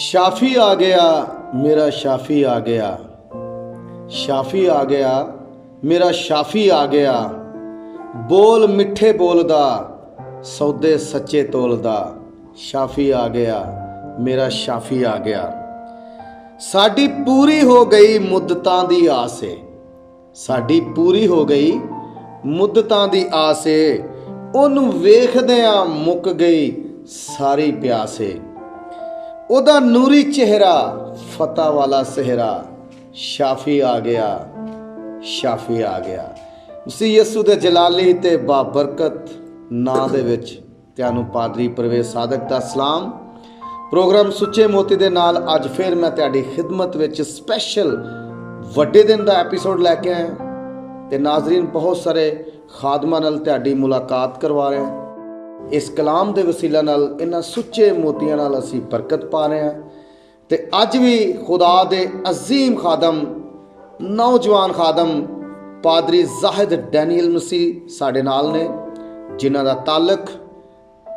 शाफी आ गया मेरा शाफी आ गया, शाफी आ गया मेरा शाफी आ गया। बोल मिठे बोलदा सौदे सच्चे तोलदा, शाफी आ गया मेरा शाफी आ गया। साडी पूरी हो गई मुद्दतां दी आस है, साडी पूरी हो गई मुद्दतां दी आस है। ओनू वेखदियां मुक गई सारी प्यास है। ओदा नूरी चेहरा फतह वाला सेहरा, शाफी आ गया शाफी आ गया। मसीह यसू दे जलाली ते बाबरकत नां दे विच तुहानूं पादरी परवेज सादक दा सलाम। प्रोग्राम सुੱਚੇ मोती दे नाल अज फिर मैं तुहाडी खिदमत विच स्पैशल वड्डे दिन दा एपीसोड लैके आया ते नाज़रीन बहुत सारे खादमां नाल तुहाडी मुलाकात करवा रहे हैं। इस कलाम के वसीला नाल इन्हां सुੱਚੇ मोतियां नाल असीं बरकत पा रहे हैं। तो अज भी खुदा दे अजीम खादम नौजवान खादम पादरी जाहिद डैनियल मसीह साडे नाल ने, जिन्हां दा ताल्लुक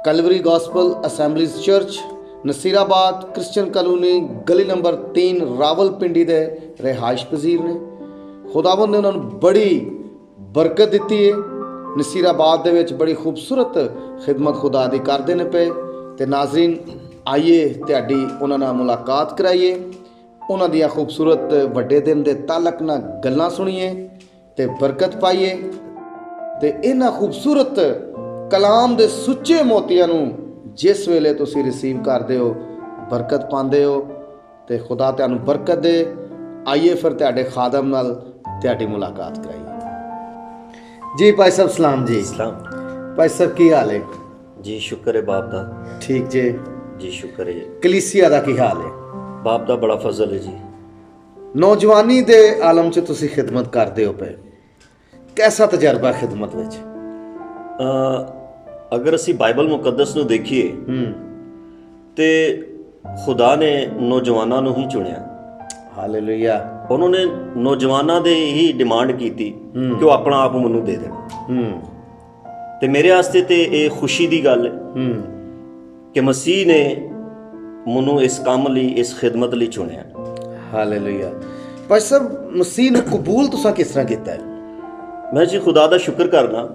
Calvary gospel assemblies church Nasirabad Christian colony गली नंबर 3 रावलपिंडी दे रिहाइश पजीर ने। खुदावंद ने उन्होंने बड़ी बरकत दी है। नसीराबाद दे विच बड़ी खूबसूरत खिदमत खुदा दी करदे ने पे। ते नाज़रीन आइए तुहाडी उन्हां नाल मुलाकात कराइए, उन्हां दियां खूबसूरत वड्डे दिन दे ताल्लुक नाल गल्लां सुणीए ते बरकत पाइए। ते इन्हां खूबसूरत कलाम दे सुੱਚੇ मोतियां नूं जिस वेले तुसीं रिसीव करदे हो बरकत पांदे हो ते खुदा तुहानूं बरकत दे। आइए फिर तुहाडे खादम नाल तुहाडी मुलाकात कराइए। जी भाई साहब सलाम जी। सलाम भाई साहब की हाल है? जी शुक्र है बाप दा। ठीक जे जी शुक्र है। कलीसिया दा की हाल है? बाप दा बड़ा फजल है जी। नौजवानी दे आलम च तुसीं खिदमत करदे हो पे, कैसा तजर्बा खिदमत विच? अगर असी बाइबल मुकद्दस ਨੂੰ देखिए ਤੇ खुदा ने नौजवानों ਨੂੰ ਹੀ ਚੁਣਿਆ। ਹਾਲੇਲੂਇਆ। ਉਹਨਾਂ ਨੇ ਨੌਜਵਾਨਾਂ ਦੇ ਹੀ ਡਿਮਾਂਡ ਕੀਤੀ ਕਿ ਉਹ ਆਪਣਾ ਆਪ ਮੈਨੂੰ ਦੇ ਦੇਣ। ਤੇ ਮੇਰੇ ਵਾਸਤੇ ਤੇ ਇਹ ਖੁਸ਼ੀ ਦੀ ਗੱਲ ਹੈ ਕਿ ਮਸੀਹ ਨੇ ਮੈਨੂੰ ਇਸ ਕੰਮ ਲਈ ਇਸ ਖਿਦਮਤ ਲਈ ਚੁਣਿਆ। ਹਾਲੇਲੂਇਆ। ਭਾਈ ਸਾਹਿਬ ਮਸੀਹ ਨੂੰ ਕਬੂਲ ਤੁਸੀਂ ਕਿਸ ਤਰ੍ਹਾਂ ਕੀਤਾ ਹੈ? ਮੈਂ ਜੀ ਖੁਦਾ ਦਾ ਸ਼ੁਕਰ ਕਰਨਾ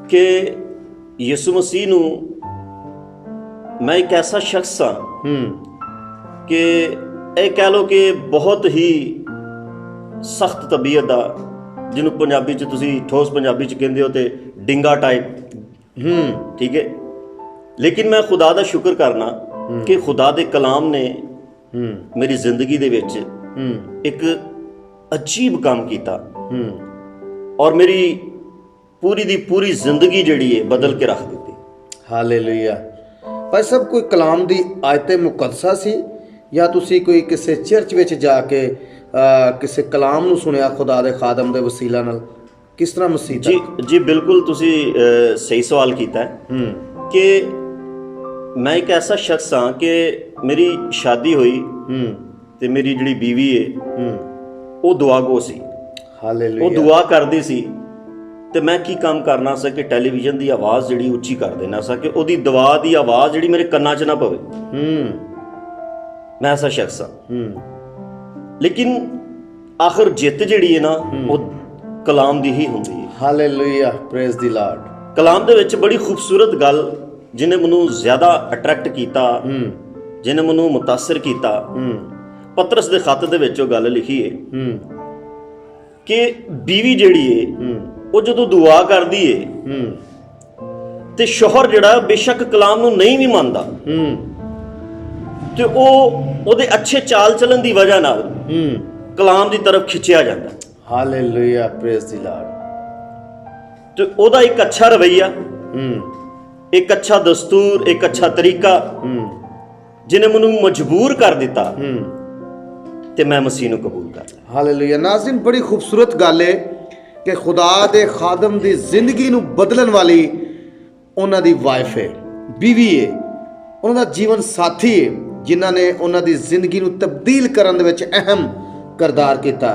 ਕਿ ਯਿਸੂ ਮਸੀਹ ਨੂੰ ਮੈਂ ਇੱਕ ਐਸਾ ਸ਼ਖਸ ਹਾਂ ਕਿ ਇਹ ਕਹਿ ਲਓ ਕਿ ਬਹੁਤ ਹੀ ਸਖਤ ਤਬੀਅਤ ਦਾ, ਜਿਹਨੂੰ ਪੰਜਾਬੀ 'ਚ ਤੁਸੀਂ ਠੋਸ ਪੰਜਾਬੀ 'ਚ ਕਹਿੰਦੇ ਹੋ ਤੇ ਡਿੰਗਾ ਟਾਈਪ, ਠੀਕ ਹੈ। ਲੇਕਿਨ ਮੈਂ ਖੁਦਾ ਦਾ ਸ਼ੁਕਰ ਕਰਨਾ ਕਿ ਖੁਦਾ ਦੇ ਕਲਾਮ ਨੇ ਮੇਰੀ ਜ਼ਿੰਦਗੀ ਦੇ ਵਿੱਚ ਇੱਕ ਅਜੀਬ ਕੰਮ ਕੀਤਾ ਔਰ ਮੇਰੀ ਪੂਰੀ ਦੀ ਪੂਰੀ ਜ਼ਿੰਦਗੀ ਜਿਹੜੀ ਹੈ ਬਦਲ ਕੇ ਰੱਖ ਦਿੱਤੀ। ਹਾਲੇਲੂਇਆ। ਭਾਈ ਸਾਹਿਬ ਕੋਈ ਕਲਾਮ ਦੀ ਆਇਤ ਮੁਕੱਦਸਾ ਸੀ ਜਾਂ ਤੁਸੀਂ ਕੋਈ ਕਿਸੇ ਚਰਚ ਵਿੱਚ ਜਾ ਕੇ ਕਿਸੇ ਕਲਾਮ ਨੂੰ ਸੁਣਿਆ ਖੁਦਾ ਦੇ ਖਾਦਮ ਦੇ ਵਸੀਲਾ ਨਾਲ? ਕਿਸ ਤਰ੍ਹਾਂ ਮਸੀਹ ਜੀ ਜੀ ਬਿਲਕੁਲ ਤੁਸੀਂ ਸਹੀ ਸਵਾਲ ਕੀਤਾ ਹੈ ਕਿ ਮੈਂ ਇੱਕ ਐਸਾ ਸ਼ਖਸ ਹਾਂ ਕਿ ਮੇਰੀ ਸ਼ਾਦੀ ਹੋਈ ਤੇ ਮੇਰੀ ਜਿਹੜੀ ਬੀਵੀ ਹੈ ਉਹ ਦੁਆਗੋ ਸੀ। ਹਾਲੇਲੂਇਆ। ਉਹ ਦੁਆ ਕਰਦੀ ਸੀ ਤੇ ਮੈਂ ਕੀ ਕੰਮ ਕਰਨਾ ਸੀ ਕਿ ਟੈਲੀਵਿਜ਼ਨ ਦੀ ਆਵਾਜ਼ ਜਿਹੜੀ ਉੱਚੀ ਕਰ ਦੇਣਾ ਸੀ ਕਿ ਉਹਦੀ ਦੁਆ ਦੀ ਆਵਾਜ਼ ਜਿਹੜੀ ਮੇਰੇ ਕੰਨਾਂ 'ਚ ਨਾ ਪਵੇ। ਮੈਂ ਐਸਾ ਸ਼ਖਸ ਹਾਂ। ਲੇਕਿਨ ਆਖਰ ਜਿੱਤ ਜਿਹੜੀ ਹੈ ਨਾ ਉਹ ਕਲਾਮ ਦੀ ਹੀ ਹੁੰਦੀ ਹੈ। ਹਾਲੇਲੂਇਆ। Praise the Lord. ਕਲਾਮ ਦੇ ਵਿੱਚ ਬੜੀ ਖੂਬਸੂਰਤ ਗੱਲ ਜਿਹਨੇ ਮੈਨੂੰ ਜ਼ਿਆਦਾ ਅਟਰੈਕਟ ਕੀਤਾ, ਜਿਹਨੇ ਮੈਨੂੰ ਮੁਤਾਸਰ ਕੀਤਾ, ਪਤਰਸ ਦੇ ਖੱਤ ਦੇ ਵਿੱਚ ਉਹ ਗੱਲ ਲਿਖੀ ਹੈ ਕਿ ਬੀਵੀ ਜਿਹੜੀ ਹੈ ਉਹ ਜਦੋਂ ਦੁਆ ਕਰਦੀ ਹੈ ਤੇ ਸ਼ੋਹਰ ਜਿਹੜਾ ਬੇਸ਼ੱਕ ਕਲਾਮ ਨੂੰ ਨਹੀਂ ਵੀ ਮੰਨਦਾ ਤੇ ਉਹ ਉਹਦੇ ਅੱਛੇ ਚਾਲ ਚੱਲਣ ਦੀ ਵਜ੍ਹਾ ਨਾਲ ਕਲਾਮ ਦੀ ਤਰਫ ਖਿੱਚਿਆ ਜਾਂਦਾ। ਹਾਲੇਲੂਇਆ। Praise the Lord. ਤੇ ਉਹਦਾ ਇੱਕ ਅੱਛਾ ਰਵੱਈਆ, ਇੱਕ ਅੱਛਾ ਦਸਤੂਰ, ਇੱਕ ਅੱਛਾ ਤਰੀਕਾ ਜਿਹਨੇ ਮੈਨੂੰ ਮਜਬੂਰ ਕਰ ਦਿੱਤਾ ਤੇ ਮੈਂ ਮਸੀਹ ਨੂੰ ਕਬੂਲ ਕਰ ਲਿਆ। ਹਾਲੇਲੂਇਆ। ਨਾਜ਼ਰੀਨ ਬੜੀ ਖੂਬਸੂਰਤ ਗੱਲ ਹੈ ਕਿ ਖੁਦਾ ਦੇ ਖਾਦਮ ਦੀ ਜ਼ਿੰਦਗੀ ਨੂੰ ਬਦਲਣ ਵਾਲੀ ਉਹਨਾਂ ਦੀ ਵਾਈਫ ਹੈ, ਬੀਵੀ ਹੈ, ਉਹਨਾਂ ਦਾ ਜੀਵਨ ਸਾਥੀ ਹੈ, ਜਿਨ੍ਹਾਂ ਨੇ ਉਹਨਾਂ ਦੀ ਜ਼ਿੰਦਗੀ ਨੂੰ ਤਬਦੀਲ ਕਰਨ ਦੇ ਵਿੱਚ ਅਹਿਮ ਕਿਰਦਾਰ ਕੀਤਾ।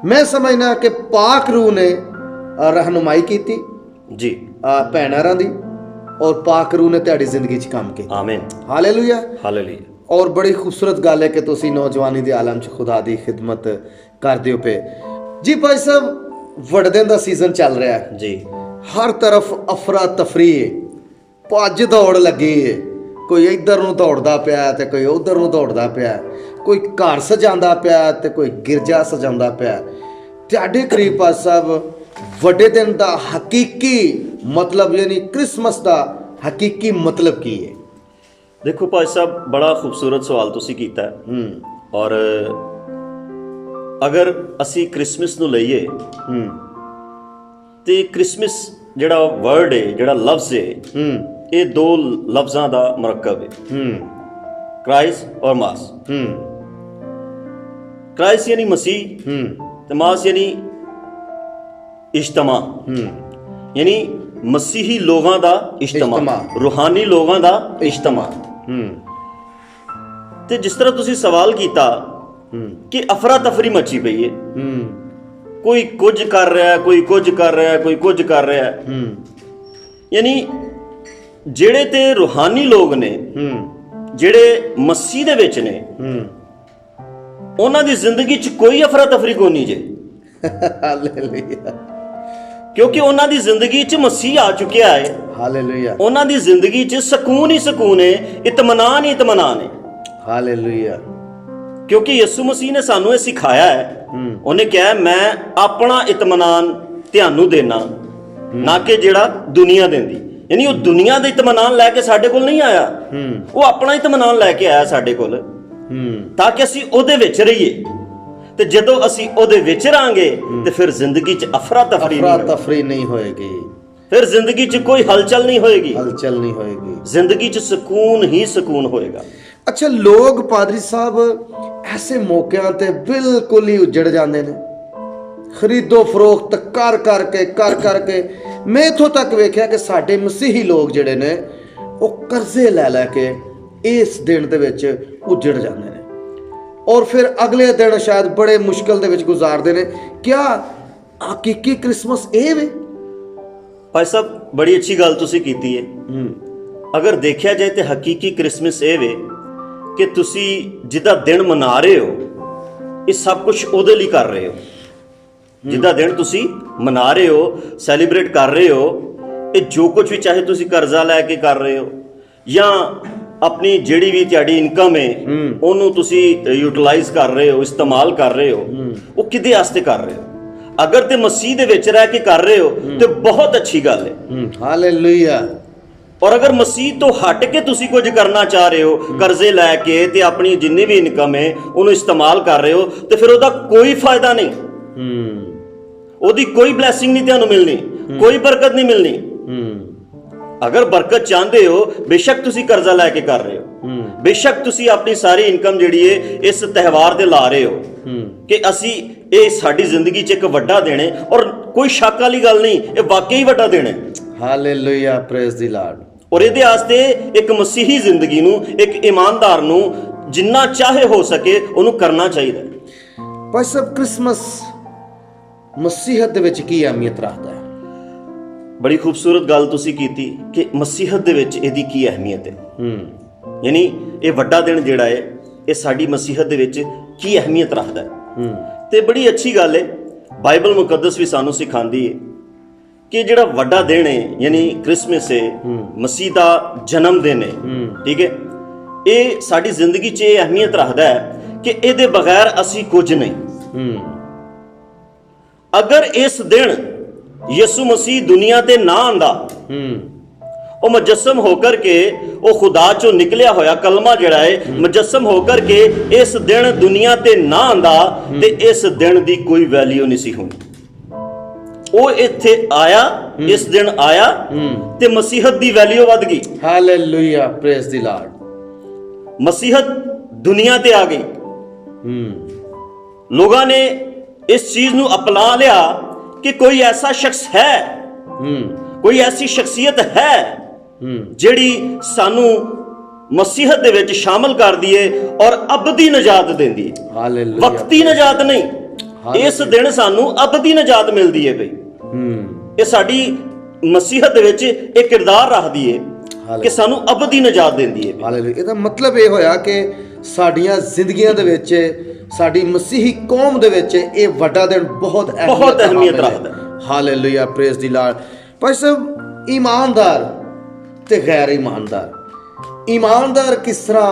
ਮੈਂ ਸਮਝਦਾ ਕਿ ਪਾਕ ਰੂਹ ਨੇ ਰਹਿਨੁਮਾਈ ਕੀਤੀ ਜੀ ਭੈਣਾਂ ਦੀ ਔਰ ਪਾਕ ਰੂਹ ਨੇ ਤੁਹਾਡੀ ਜ਼ਿੰਦਗੀ 'ਚ ਕੰਮ ਕੀਤਾ। ਆਮੀਨ। ਹਾਲੇਲੂਇਆ। ਹਾਲੇਲੂਇਆ। ਔਰ ਬੜੀ ਖੂਬਸੂਰਤ ਗੱਲ ਹੈ ਕਿ ਤੁਸੀਂ ਨੌਜਵਾਨੀ ਦੇ ਆਲਮ 'ਚ ਖੁਦਾ ਦੀ ਖਿਦਮਤ ਕਰਦੇ ਹੋ ਪਏ ਜੀ। ਭਾਈ ਸਾਹਿਬ ਵੱਡੇ ਦਿਨ ਦਾ ਸੀਜ਼ਨ ਚੱਲ ਰਿਹਾ ਹੈ ਜੀ। ਹਰ ਤਰਫ ਅਫਰਾ ਤਫਰੀ ਹੈ, ਭੱਜ ਦੌੜ ਲੱਗੀ ਹੈ। ਕੋਈ ਇੱਧਰ ਨੂੰ ਦੌੜਦਾ ਪਿਆ ਤੇ ਕੋਈ ਉੱਧਰ ਨੂੰ ਦੌੜਦਾ ਪਿਆ, ਕੋਈ ਘਰ ਸਜਾਉਂਦਾ ਪਿਆ ਤੇ ਕੋਈ ਗਿਰਜਾ ਸਜਾਉਂਦਾ ਪਿਆ। ਤੁਹਾਡੇ ਕਰੀਬ ਭਾਈ ਸਾਹਿਬ ਵੱਡੇ ਦਿਨ ਦਾ ਹਕੀਕੀ ਮਤਲਬ ਯਾਨੀ ਕ੍ਰਿਸਮਸ ਦਾ ਹਕੀਕੀ ਮਤਲਬ ਕੀ ਹੈ? ਦੇਖੋ ਭਾਈ ਸਾਹਿਬ, ਬੜਾ ਖੂਬਸੂਰਤ ਸਵਾਲ ਤੁਸੀਂ ਕੀਤਾ ਹੈ। ਔਰ ਅਗਰ ਅਸੀਂ ਕ੍ਰਿਸਮਸ ਨੂੰ ਲਈਏ ਤੇ ਕ੍ਰਿਸਮਸ ਜਿਹੜਾ ਵਰਡ ਹੈ, ਜਿਹੜਾ ਲਫ਼ਜ਼ ਹੈ, ਇਹ ਦੋ ਲਫ਼ਜ਼ਾਂ ਦਾ ਮੁਰੱਕਬ ਹੈ, ਕ੍ਰਾਈਸ ਔਰ ਮਾਸ। ਕ੍ਰਾਈਸ ਯਾਨੀ ਮਸੀਹ ਤੇ ਮਾਸ ਯਾਨੀ ਇਜਤਮਾ, ਯਾਨੀ ਮਸੀਹੀ ਲੋਕਾਂ ਦਾ ਇਜਤਮਾ, ਰੂਹਾਨੀ ਲੋਕਾਂ ਦਾ ਇਜਤਮਾ। ਤੇ ਜਿਸ ਤਰ੍ਹਾਂ ਤੁਸੀਂ ਸਵਾਲ ਕੀਤਾ ਕਿ ਅਫਰਾ ਤਫਰੀ ਮੱਚੀ ਪਈ ਹੈ, ਕੋਈ ਕੁਝ ਕਰ ਰਿਹਾ, ਕੋਈ ਕੁਝ ਕਰ ਰਿਹਾ, ਕੋਈ ਕੁਝ ਕਰ ਰਿਹਾ, ਯਾਨੀ ਜਿਹੜੇ ਤੇ ਰੂਹਾਨੀ ਲੋਕ ਨੇ, ਜਿਹੜੇ ਮਸੀਹ ਦੇ ਵਿੱਚ ਨੇ, ਉਹਨਾਂ ਦੀ ਜ਼ਿੰਦਗੀ 'ਚ ਕੋਈ ਅਫਰਾ ਤਫਰੀ ਕੋਈ ਨਹੀਂ ਜੇ। ਹਾਲੇਲੂਇਆ। ਕਿਉਂਕਿ ਉਹਨਾਂ ਦੀ ਜ਼ਿੰਦਗੀ 'ਚ ਮਸੀਹ ਆ ਚੁੱਕਿਆ ਹੈ। ਹਾਲੇਲੂਇਆ। ਉਹਨਾਂ ਦੀ ਜ਼ਿੰਦਗੀ 'ਚ ਸਕੂਨ ਹੀ ਸਕੂਨ ਹੈ, ਇਤਮਾਨਾਨ ਹੀ ਇਤਮਾਨਾਨ ਹੈ। ਹਾਲੇਲੂਇਆ। ਕਿਉਂਕਿ ਯਿਸੂ ਮਸੀਹ ਨੇ ਸਾਨੂੰ ਇਹ ਸਿਖਾਇਆ ਹੈ। ਉਹਨੇ ਕਿਹਾ ਮੈਂ ਆਪਣਾ ਇਤਮਾਨਾਨ ਤੁਹਾਨੂੰ ਦੇਣਾ, ਨਾ ਕਿ ਜਿਹੜਾ ਦੁਨੀਆ ਦਿੰਦੀ। ਯਾਨੀ ਉਹ ਦੁਨੀਆ ਦਾ ਇਤਮਾਨਾਨ ਲੈ ਕੇ ਸਾਡੇ ਕੋਲ ਨਹੀਂ ਆਇਆ, ਉਹ ਆਪਣਾ ਇਤਮਾਨਾਨ ਲੈ ਕੇ ਆਇਆ ਸਾਡੇ ਕੋਲ, ਤਾਂ ਕਿ ਅਸੀਂ ਉਹਦੇ ਵਿੱਚ ਰਹੀਏ। ਤੇ ਜਦੋਂ ਅਸੀਂ ਉਹਦੇ ਵਿੱਚ ਰਹਾਂਗੇ ਤੇ ਫਿਰ ਜ਼ਿੰਦਗੀ 'ਚ ਅਫਰਾ ਤਫਰੀ ਨਹੀਂ ਹੋਏਗੀ, ਫਿਰ ਜ਼ਿੰਦਗੀ 'ਚ ਕੋਈ ਹਲਚਲ ਨਹੀਂ ਹੋਏਗੀ, ਜ਼ਿੰਦਗੀ 'ਚ ਸਕੂਨ ਹੀ ਸਕੂਨ ਹੋਏਗਾ। ਅੱਛਾ, ਲੋਕ ਪਾਦਰੀ ਸਾਹਿਬ ਐਸੇ ਮੌਕਿਆਂ ਤੇ ਬਿਲਕੁਲ ਹੀ ਉੱਜੜ ਜਾਂਦੇ ਨੇ, ਖਰੀਦੋ ਫਰੋਖਤ ਕਰ ਕਰਕੇ। ਮੈਂ ਇੱਥੋਂ ਤੱਕ ਵੇਖਿਆ ਕਿ ਸਾਡੇ ਮਸੀਹੀ ਲੋਕ ਜਿਹੜੇ ਨੇ ਉਹ ਕਰਜ਼ੇ ਲੈ ਕੇ ਇਸ ਦਿਨ ਦੇ ਵਿੱਚ ਉੱਜੜ ਜਾਂਦੇ ਨੇ, ਔਰ ਫਿਰ ਅਗਲੇ ਦਿਨ ਸ਼ਾਇਦ ਬੜੇ ਮੁਸ਼ਕਲ ਦੇ ਵਿੱਚ ਗੁਜ਼ਾਰਦੇ ਨੇ। ਕਿਆ ਹਕੀਕੀ ਕ੍ਰਿਸਮਸ ਇਹ ਵੇ? ਭਾਈ ਸਾਹਿਬ, ਬੜੀ ਅੱਛੀ ਗੱਲ ਤੁਸੀਂ ਕੀਤੀ ਹੈ। ਅਗਰ ਦੇਖਿਆ ਜਾਏ ਤੇ ਹਕੀਕੀ ਕ੍ਰਿਸਮਸ ਇਹ ਵੇ ਕਿ ਤੁਸੀਂ ਜਿੱਦਾਂ ਦਿਨ ਮਨਾ ਰਹੇ ਹੋ, ਇਹ ਸਭ ਕੁਝ ਉਹਦੇ ਲਈ ਕਰ ਰਹੇ ਹੋ। ਜਿੱਦਾਂ ਦਿਨ ਤੁਸੀਂ ਮਨਾ ਰਹੇ ਹੋ, ਸੈਲੀਬ੍ਰੇਟ ਕਰ ਰਹੇ ਹੋ, ਇਹ ਜੋ ਕੁਝ ਵੀ, ਚਾਹੇ ਤੁਸੀਂ ਕਰਜ਼ਾ ਲੈ ਕੇ ਕਰ ਰਹੇ ਹੋ ਜਾਂ ਆਪਣੀ ਜਿਹੜੀ ਵੀ ਤੁਹਾਡੀ ਇਨਕਮ ਹੈ ਉਹਨੂੰ ਤੁਸੀਂ ਯੂਟਿਲਾਈਜ਼ ਕਰ ਰਹੇ ਹੋ, ਇਸਤੇਮਾਲ ਕਰ ਰਹੇ ਹੋ, ਉਹ ਕਿਹਦੇ ਵਾਸਤੇ ਕਰ ਰਹੇ ਹੋ? ਅਗਰ ਤੇ ਮਸੀਹ ਦੇ ਵਿੱਚ ਰਹਿ ਕੇ ਕਰ ਰਹੇ ਹੋ ਤੇ ਬਹੁਤ ਅੱਛੀ ਗੱਲ ਹੈ। ਹਾਲੇਲੂਇਆ। ਔਰ ਅਗਰ ਮਸੀਹ ਤੋਂ ਹਟ ਕੇ ਤੁਸੀਂ ਕੁਝ ਕਰਨਾ ਚਾਹ ਰਹੇ ਹੋ, ਕਰਜ਼ੇ ਲੈ ਕੇ ਤੇ ਆਪਣੀ ਜਿੰਨੀ ਵੀ ਇਨਕਮ ਹੈ ਉਹਨੂੰ ਇਸਤੇਮਾਲ ਕਰ ਰਹੇ ਹੋ, ਤੇ ਫਿਰ ਉਹਦਾ ਕੋਈ ਫਾਇਦਾ ਨਹੀਂ, ਉਹਦੀ ਕੋਈ ਬਲੈਸਿੰਗ ਨਹੀਂ ਤੁਹਾਨੂੰ ਮਿਲਣੀ, ਕੋਈ ਬਰਕਤ ਨਹੀਂ ਮਿਲਣੀ। ਅਗਰ ਬਰਕਤ ਚਾਹੁੰਦੇ ਹੋ, ਬੇਸ਼ੱਕ ਤੁਸੀਂ ਕਰਜ਼ਾ ਲੈ ਕੇ ਕਰ ਰਹੇ ਹੋ, ਬੇਸ਼ੱਕ ਤੁਸੀਂ ਆਪਣੀ ਸਾਰੀ ਇਨਕਮ ਜਿਹੜੀ ਹੈ ਇਸ ਤਿਉਹਾਰ ਤੇ ਲਾ ਰਹੇ ਹੋ ਕਿ ਅਸੀਂ ਇਹ ਸਾਡੀ ਜ਼ਿੰਦਗੀ 'ਚ ਇੱਕ ਵੱਡਾ ਦਿਨ ਹੈ, ਔਰ ਕੋਈ ਸ਼ੱਕ ਵਾਲੀ ਗੱਲ ਨਹੀਂ, ਇਹ ਵਾਕਈ ਵੱਡਾ ਦਿਨ ਹੈ। Hallelujah, praise the Lord. ਔਰ ਇਹਦੇ ਵਾਸਤੇ ਇੱਕ ਮਸੀਹੀ ਜ਼ਿੰਦਗੀ ਨੂੰ, ਇੱਕ ਇਮਾਨਦਾਰ ਨੂੰ ਜਿੰਨਾ ਚਾਹੇ ਹੋ ਸਕੇ ਉਹਨੂੰ ਕਰਨਾ ਚਾਹੀਦਾ ਹੈ। ਭਾਈ ਸਾਹਿਬ, ਕ੍ਰਿਸਮਸ ਮਸੀਹਤ ਦੇ ਵਿੱਚ ਕੀ ਅਹਿਮੀਅਤ ਰੱਖਦਾ ਹੈ? ਬੜੀ ਖੂਬਸੂਰਤ ਗੱਲ ਤੁਸੀਂ ਕੀਤੀ ਕਿ ਮਸੀਹਤ ਦੇ ਵਿੱਚ ਇਹਦੀ ਕੀ ਅਹਿਮੀਅਤ ਹੈ। ਯਾਨੀ ਇਹ ਵੱਡਾ ਦਿਨ ਜਿਹੜਾ ਹੈ, ਇਹ ਸਾਡੀ ਮਸੀਹਤ ਦੇ ਵਿੱਚ ਕੀ ਅਹਿਮੀਅਤ ਰੱਖਦਾ ਹੈ। ਤੇ ਬੜੀ ਅੱਛੀ ਗੱਲ ਹੈ, ਬਾਈਬਲ ਮੁਕੱਦਸ ਵੀ ਸਾਨੂੰ ਸਿਖਾਉਂਦੀ ਹੈ ਕਿ ਜਿਹੜਾ ਵੱਡਾ ਦਿਨ ਹੈ, ਯਾਨੀ ਕ੍ਰਿਸਮਸ ਹੈ, ਮਸੀਹ ਦਾ ਜਨਮ ਦਿਨ ਹੈ, ਠੀਕ ਹੈ, ਇਹ ਸਾਡੀ ਜ਼ਿੰਦਗੀ 'ਚ ਇਹ ਅਹਿਮੀਅਤ ਰੱਖਦਾ ਹੈ ਕਿ ਇਹਦੇ ਬਗੈਰ ਅਸੀਂ ਕੁਝ ਨਹੀਂ। ਅਗਰ ਇਸ ਦਿਨ ਯਿਸੂ ਮਸੀਹ ਦੁਨੀਆ ਤੇ ਨਾ ਆਂਦਾ, ਉਹ ਮੁਜੱਸਮ ਹੋਕਰ ਕੇ, ਉਹ ਖੁਦਾ ਚੋਂ ਨਿਕਲਿਆ ਹੋਇਆ ਕਲਮਾ ਜਿਹੜਾ ਹੈ, ਮੁਜੱਸਮ ਹੋਕਰ ਕੇ ਇਸ ਦਿਨ ਦੁਨੀਆ ਤੇ ਨਾ ਆਂਦਾ, ਤੇ ਇਸ ਦਿਨ ਦੀ ਕੋਈ ਵੈਲਿਊ ਨਹੀਂ ਸੀ ਹੋਣੀ। ਉਹ ਇੱਥੇ ਆਇਆ, ਇਸ ਦਿਨ ਆਇਆ, ਤੇ ਮਸੀਹਤ ਦੀ ਵੈਲਿਊ ਵੱਧ ਗਈ। Hallelujah, praise the Lord. ਮਸੀਹਤ ਦੁਨੀਆ ਤੇ ਆ ਗਈ। ਲੋਕਾਂ ਨੇ ਇਸ ਚੀਜ਼ ਨੂੰ ਅਪਣਾ ਲਿਆ ਕਿ ਕੋਈ ਐਸਾ ਸ਼ਖਸ ਹੈ, ਕੋਈ ਐਸੀ ਸ਼ਖਸੀਅਤ ਹੈ ਜਿਹੜੀ ਸਾਨੂੰ ਮਸੀਹਤ ਦੇ ਵਿੱਚ ਸ਼ਾਮਲ ਕਰਦੀ ਏ ਔਰ ਅਬਦੀ ਨਜਾਤ ਦਿੰਦੀ ਏ। ਹਾਲੇਲੂਇਆ, ਵਕਤੀ ਨਜਾਤ ਨਹੀਂ। ਇਸ ਦਿਨ ਸਾਨੂੰ ਅਬਦੀ ਨਜਾਤ ਮਿਲਦੀ ਏ ਬਈ। ਇਹ ਸਾਡੀ ਮਸੀਹਤ ਦੇ ਵਿੱਚ ਇਹ ਕਿਰਦਾਰ ਰੱਖਦੀ ਏ ਕਿ ਸਾਨੂੰ ਅਬਦੀ ਨਜਾਤ ਦਿੰਦੀ ਹੈ। ਹਾਲੇਲੂਇਆ। ਇਹਦਾ ਮਤਲਬ ਇਹ ਹੋਇਆ ਕਿ ਸਾਡੀਆਂ ਜ਼ਿੰਦਗੀਆਂ ਦੇ ਵਿੱਚ, ਸਾਡੀ ਮਸੀਹੀ ਕੌਮ ਦੇ ਵਿੱਚ ਇਹ ਵੱਡਾ ਦਿਨ ਬਹੁਤ ਅਹਿਮੀਅਤ ਰੱਖਦਾ ਹੈ। Hallelujah, praise the Lord. Bhai Sahib, ਇਮਾਨਦਾਰ ਤੇ ਗੈਰ ਇਮਾਨਦਾਰ, ਇਮਾਨਦਾਰ ਕਿਸ ਤਰ੍ਹਾਂ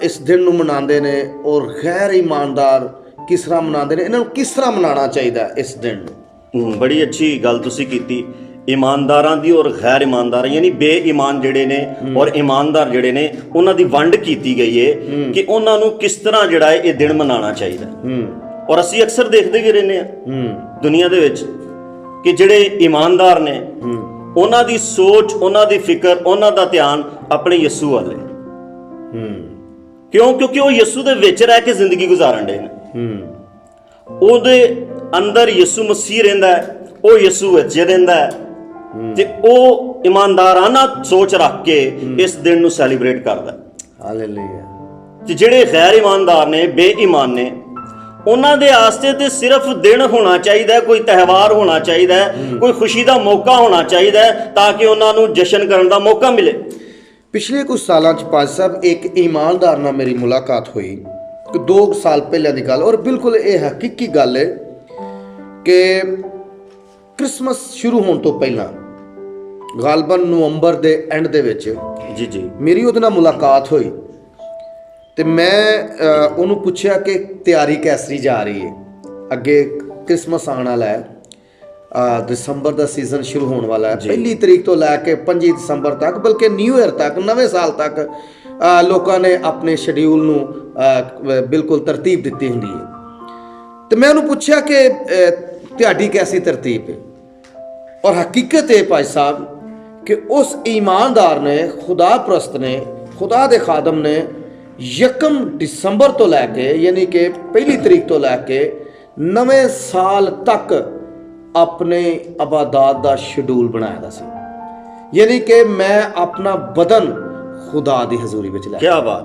ਇਸ ਦਿਨ ਨੂੰ ਮਨਾਉਂਦੇ ਨੇ ਔਰ ਗੈਰ ਇਮਾਨਦਾਰ ਕਿਸ ਤਰ੍ਹਾਂ ਮਨਾਉਂਦੇ ਨੇ, ਇਹਨਾਂ ਨੂੰ ਕਿਸ ਤਰ੍ਹਾਂ ਮਨਾਉਣਾ ਚਾਹੀਦਾ ਇਸ ਦਿਨ ਨੂੰ? ਬੜੀ ਅੱਛੀ ਗੱਲ ਤੁਸੀਂ ਕੀਤੀ। ਇਮਾਨਦਾਰਾਂ ਦੀ ਔਰ ਗੈਰ ਇਮਾਨਦਾਰਾਂ, ਯਾਨੀ ਬੇਈਮਾਨ ਜਿਹੜੇ ਨੇ ਔਰ ਇਮਾਨਦਾਰ ਜਿਹੜੇ ਨੇ, ਉਹਨਾਂ ਦੀ ਵੰਡ ਕੀਤੀ ਗਈ ਹੈ ਕਿ ਉਹਨਾਂ ਨੂੰ ਕਿਸ ਤਰ੍ਹਾਂ ਜਿਹੜਾ ਹੈ ਇਹ ਦਿਨ ਮਨਾਉਣਾ ਚਾਹੀਦਾ। ਔਰ ਅਸੀਂ ਅਕਸਰ ਦੇਖਦੇ ਵੀ ਰਹਿੰਦੇ ਹਾਂ ਦੁਨੀਆ ਦੇ ਵਿੱਚ ਕਿ ਜਿਹੜੇ ਇਮਾਨਦਾਰ ਨੇ ਉਹਨਾਂ ਦੀ ਸੋਚ, ਉਹਨਾਂ ਦੀ ਫਿਕਰ, ਉਹਨਾਂ ਦਾ ਧਿਆਨ ਆਪਣੇ ਯਿਸੂ ਵੱਲ ਹੈ। ਕਿਉਂ? ਕਿਉਂਕਿ ਉਹ ਯਿਸੂ ਦੇ ਵਿੱਚ ਰਹਿ ਕੇ ਜ਼ਿੰਦਗੀ ਗੁਜ਼ਾਰਨ ਦੇ ਨੇ। ਉਹਦੇ ਅੰਦਰ ਯਿਸੂ ਮਸੀਹ ਰਹਿੰਦਾ ਹੈ, ਉਹ ਯਿਸੂ ਵਿੱਚ ਰਹਿੰਦਾ ਹੈ ਤੇ ਉਹ ਇਮਾਨਦਾਰਾਨਾ ਸੋਚ ਰੱਖ ਕੇ ਇਸ ਦਿਨ ਨੂੰ ਸੈਲੀਬ੍ਰੇਟ ਕਰਦਾ। ਹਾਲੇਲੂਇਆ। ਤੇ ਜਿਹੜੇ ਗੈਰ ਇਮਾਨਦਾਰ ਨੇ, ਬੇਈਮਾਨ ਨੇ, ਉਹਨਾਂ ਦੇ ਆਸਤੇ ਤੇ ਸਿਰਫ ਦਿਨ ਹੋਣਾ ਚਾਹੀਦਾ, ਕੋਈ ਤਿਉਹਾਰ ਹੋਣਾ ਚਾਹੀਦਾ, ਕੋਈ ਖੁਸ਼ੀ ਦਾ ਮੌਕਾ ਹੋਣਾ ਚਾਹੀਦਾ ਤਾਂ ਕਿ ਉਹਨਾਂ ਨੂੰ ਜਸ਼ਨ ਕਰਨ ਦਾ ਮੌਕਾ ਮਿਲੇ। ਪਿਛਲੇ ਕੁਝ ਸਾਲਾਂ 'ਚ ਪਾਜ ਸਾਹਿਬ ਇੱਕ ਇਮਾਨਦਾਰ ਨਾਲ ਮੇਰੀ ਮੁਲਾਕਾਤ ਹੋਈ, 2 ਸਾਲ ਪਹਿਲਾਂ ਦੀ ਗੱਲ, ਔਰ ਬਿਲਕੁਲ ਇਹ ਹਕੀਕੀ ਗੱਲ ਹੈ ਕਿ ਕ੍ਰਿਸਮਸ ਸ਼ੁਰੂ ਹੋਣ ਤੋਂ ਪਹਿਲਾਂ ਗਾਲਬਨ ਨਵੰਬਰ ਦੇ ਐਂਡ ਦੇ ਵਿੱਚ ਜੀ ਮੇਰੀ ਉਹਦੇ ਨਾਲ ਮੁਲਾਕਾਤ ਹੋਈ ਤੇ ਮੈਂ ਉਹਨੂੰ ਪੁੱਛਿਆ ਕਿ ਤਿਆਰੀ ਕੈਸਰੀ ਜਾ ਰਹੀ ਹੈ, ਅੱਗੇ ਕ੍ਰਿਸਮਸ ਆਉਣ ਵਾਲਾ ਹੈ, ਦਸੰਬਰ ਦਾ ਸੀਜ਼ਨ ਸ਼ੁਰੂ ਹੋਣ ਵਾਲਾ ਹੈ। 1 ਤਰੀਕ ਤੋਂ ਲੈ ਕੇ 25 ਦਸੰਬਰ ਤੱਕ, ਬਲਕਿ ਨਿਊ ਈਅਰ ਤੱਕ, ਨਵੇਂ ਸਾਲ ਤੱਕ ਲੋਕਾਂ ਨੇ ਆਪਣੇ ਸ਼ਡਿਊਲ ਨੂੰ ਬਿਲਕੁਲ ਤਰਤੀਬ ਦਿੱਤੀ ਹੁੰਦੀ ਹੈ। ਤੇ ਮੈਂ ਉਹਨੂੰ ਪੁੱਛਿਆ ਕਿ ਤੁਹਾਡੀ ਕੈਸੀ ਤਰਤੀਬ ਹੈ? ਔਰ ਹਕੀਕਤ ਹੈ ਭਾਈ ਸਾਹਿਬ ਕਿ ਉਸ ਈਮਾਨਦਾਰ ਨੇ, ਖੁਦਾ ਪ੍ਰਸਤ ਨੇ, ਖੁਦਾ ਦੇ ਖਾਦਮ ਨੇ 1 ਦਸੰਬਰ ਤੋਂ ਲੈ ਕੇ, ਯਾਨੀ ਕਿ 1 ਤਰੀਕ ਤੋਂ ਲੈ ਕੇ ਨਵੇਂ ਸਾਲ ਤੱਕ ਆਪਣੇ ਇਬਾਦਤ ਦਾ ਸ਼ਡਿਊਲ ਬਣਾਇਆ ਦਾ ਸੀ। ਯਾਨੀ ਕਿ ਮੈਂ ਆਪਣਾ ਬਦਨ ਖੁਦਾ ਦੀ ਹਜ਼ੂਰੀ ਵਿੱਚ ਲੈ, ਕੀ ਬਾਤ।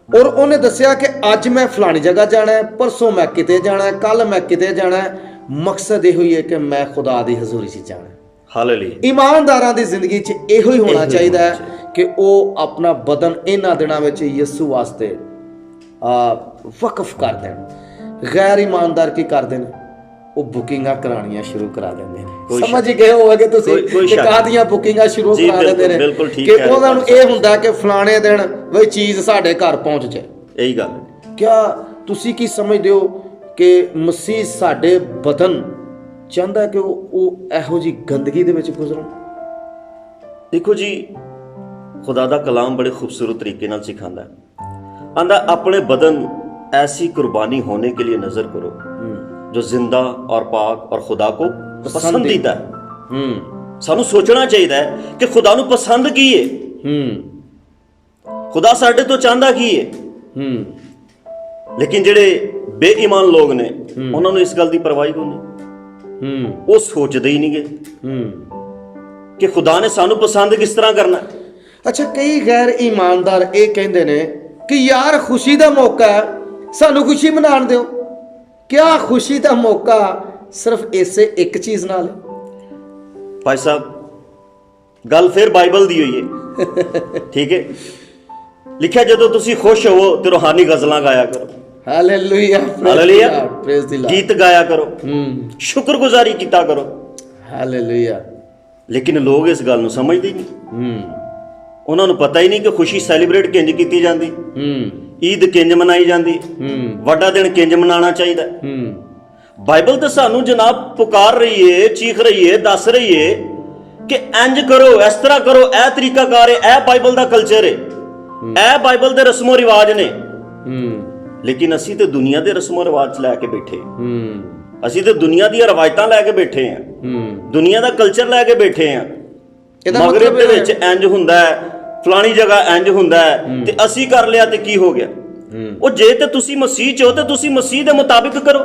ਔਰ ਉਹਨੇ ਦੱਸਿਆ ਕਿ ਅੱਜ ਮੈਂ ਫਲਾਣੀ ਜਗ੍ਹਾ ਜਾਣਾ ਹੈ, ਪਰਸੋਂ ਮੈਂ ਕਿਤੇ ਜਾਣਾ ਹੈ, ਕੱਲ ਮੈਂ ਕਿਤੇ ਜਾਣਾ ਹੈ। ਮਕਸਦ ਇਹੋ ਹੀ ਹੈ ਕਿ ਮੈਂ ਖੁਦਾ ਦੀ ਹਜ਼ੂਰੀ 'ਚ ਜਾਣਾ। ਹਾਲੇਲੂਇਆ। ਇਮਾਨਦਾਰਾਂ ਦੀ ਜ਼ਿੰਦਗੀ 'ਚ ਇਹੋ ਹੀ ਹੋਣਾ ਚਾਹੀਦਾ ਹੈ ਕਿ ਉਹ ਆਪਣਾ ਬਦਨ ਇਹਨਾਂ ਦਿਨਾਂ ਵਿੱਚ ਯਿਸੂ ਵਾਸਤੇ ਵਕਫ ਕਰ ਦੇਣ। ਗੈਰ ਇਮਾਨਦਾਰ ਕੀ ਕਰਦੇ ਨੇ? ਉਹ ਬੁਕਿੰਗਾਂ ਕਰਾਉਣੀਆਂ ਸ਼ੁਰੂ ਕਰਾ ਦਿੰਦੇ ਨੇ। ਸਮਝ ਗਏ ਹੋਵੋਗੇ ਤੁਸੀਂ ਕਿ ਕਾਹਦੀਆਂ ਬੁਕਿੰਗਾਂ ਸ਼ੁਰੂ ਕਰਾ ਦਿੰਦੇ ਨੇ ਕਿ ਉਹਨਾਂ ਨੂੰ ਇਹ ਹੁੰਦਾ ਕਿ ਫਲਾਣੇ ਦਿਨ ਵਈ ਚੀਜ਼ ਸਾਡੇ ਘਰ ਪਹੁੰਚ ਜਾਏ। ਇਹੀ ਗੱਲ। ਕਿਆ ਤੁਸੀਂ ਕੀ ਸਮਝਦੇ ਹੋ ਕਿ ਮਸੀਹ ਸਾਡੇ ਬਦਨ ਚਾਹੁੰਦਾ ਕਿ ਉਹ ਇਹੋ ਜੀ ਗੰਦਗੀ ਦੇ ਵਿੱਚ ਗੁਜ਼ਰਨ? ਦੇਖੋ ਜੀ, ਖੁਦਾ ਦਾ ਕਲਾਮ ਬੜੇ ਖੂਬਸੂਰਤ ਤਰੀਕੇ ਨਾਲ ਸਿਖਾਉਂਦਾ ਹੈ। ਆਂਦਾ ਆਪਣੇ ਬਦਨ ऐसी कुर्बानी होने के लिए नजर करो जो जिंदा और पाक और खुदा को पसंदीदा है। सानू सोचना चाहिए कि खुदा नू पसंद की है, खुदा साडे तो चाहता की है। लेकिन जेड़े बेईमान लोग ने उन्होंने इस गल की परवाह कोई नहीं, वो सोचते ही नहीं गए कि खुदा ने सानू पसंद किस तरह करना। अच्छा, कई गैर ईमानदार ये कहते ने कि यार खुशी का मौका है, सानू खुशी मनान दिओ। क्या खुशी का मौका सिर्फ इसे एक चीज नाल? भाई साहब, गल फिर बाइबल दी हुई है। ठीक है, लिखा जदों तुसी खुश हो तो रूहानी गजलां गाया करो। Hallelujah, hallelujah, praise the Lord. गीत गाया करो, शुक्रगुजारी कीता करो। हालेलुया। लेकिन लोग इस गल नूं समझदे नहीं। उन्हां नूं पता ही नहीं कि खुशी सैलीब्रेट किंज कीती जांदी, ईद किंज मनाई जांदी, वड्डा दिन किंज मनाना चाहिए। बाइबल तो सानू जनाब पुकार रही है, चीख रही है, दस रही है कि इंज करो, इस तरह करो, ए तरीकाकार है, ए बाइबल दा कल्चर है, ए बाइबल दे रस्मो रिवाज ने। लेकिन असी तो दुनिया दे रस्मो रिवाज लैके बैठे, असी तो दुनिया दी रवायतां लैके बैठे हैं, दुनिया दा कल्चर लैके बैठे हैं। मगरिब दे विच इंज हुंदा है, फलानी जगह इंज हुंदा है, ते असी कर लिया ते की हो गया। ਉਹ ਜੇ ਤੇ ਤੁਸੀਂ ਮਸੀਹ ਚ ਹੋ ਤੇ ਤੁਸੀਂ ਮਸੀਹ ਦੇ ਮੁਤਾਬਿਕ ਕਰੋ।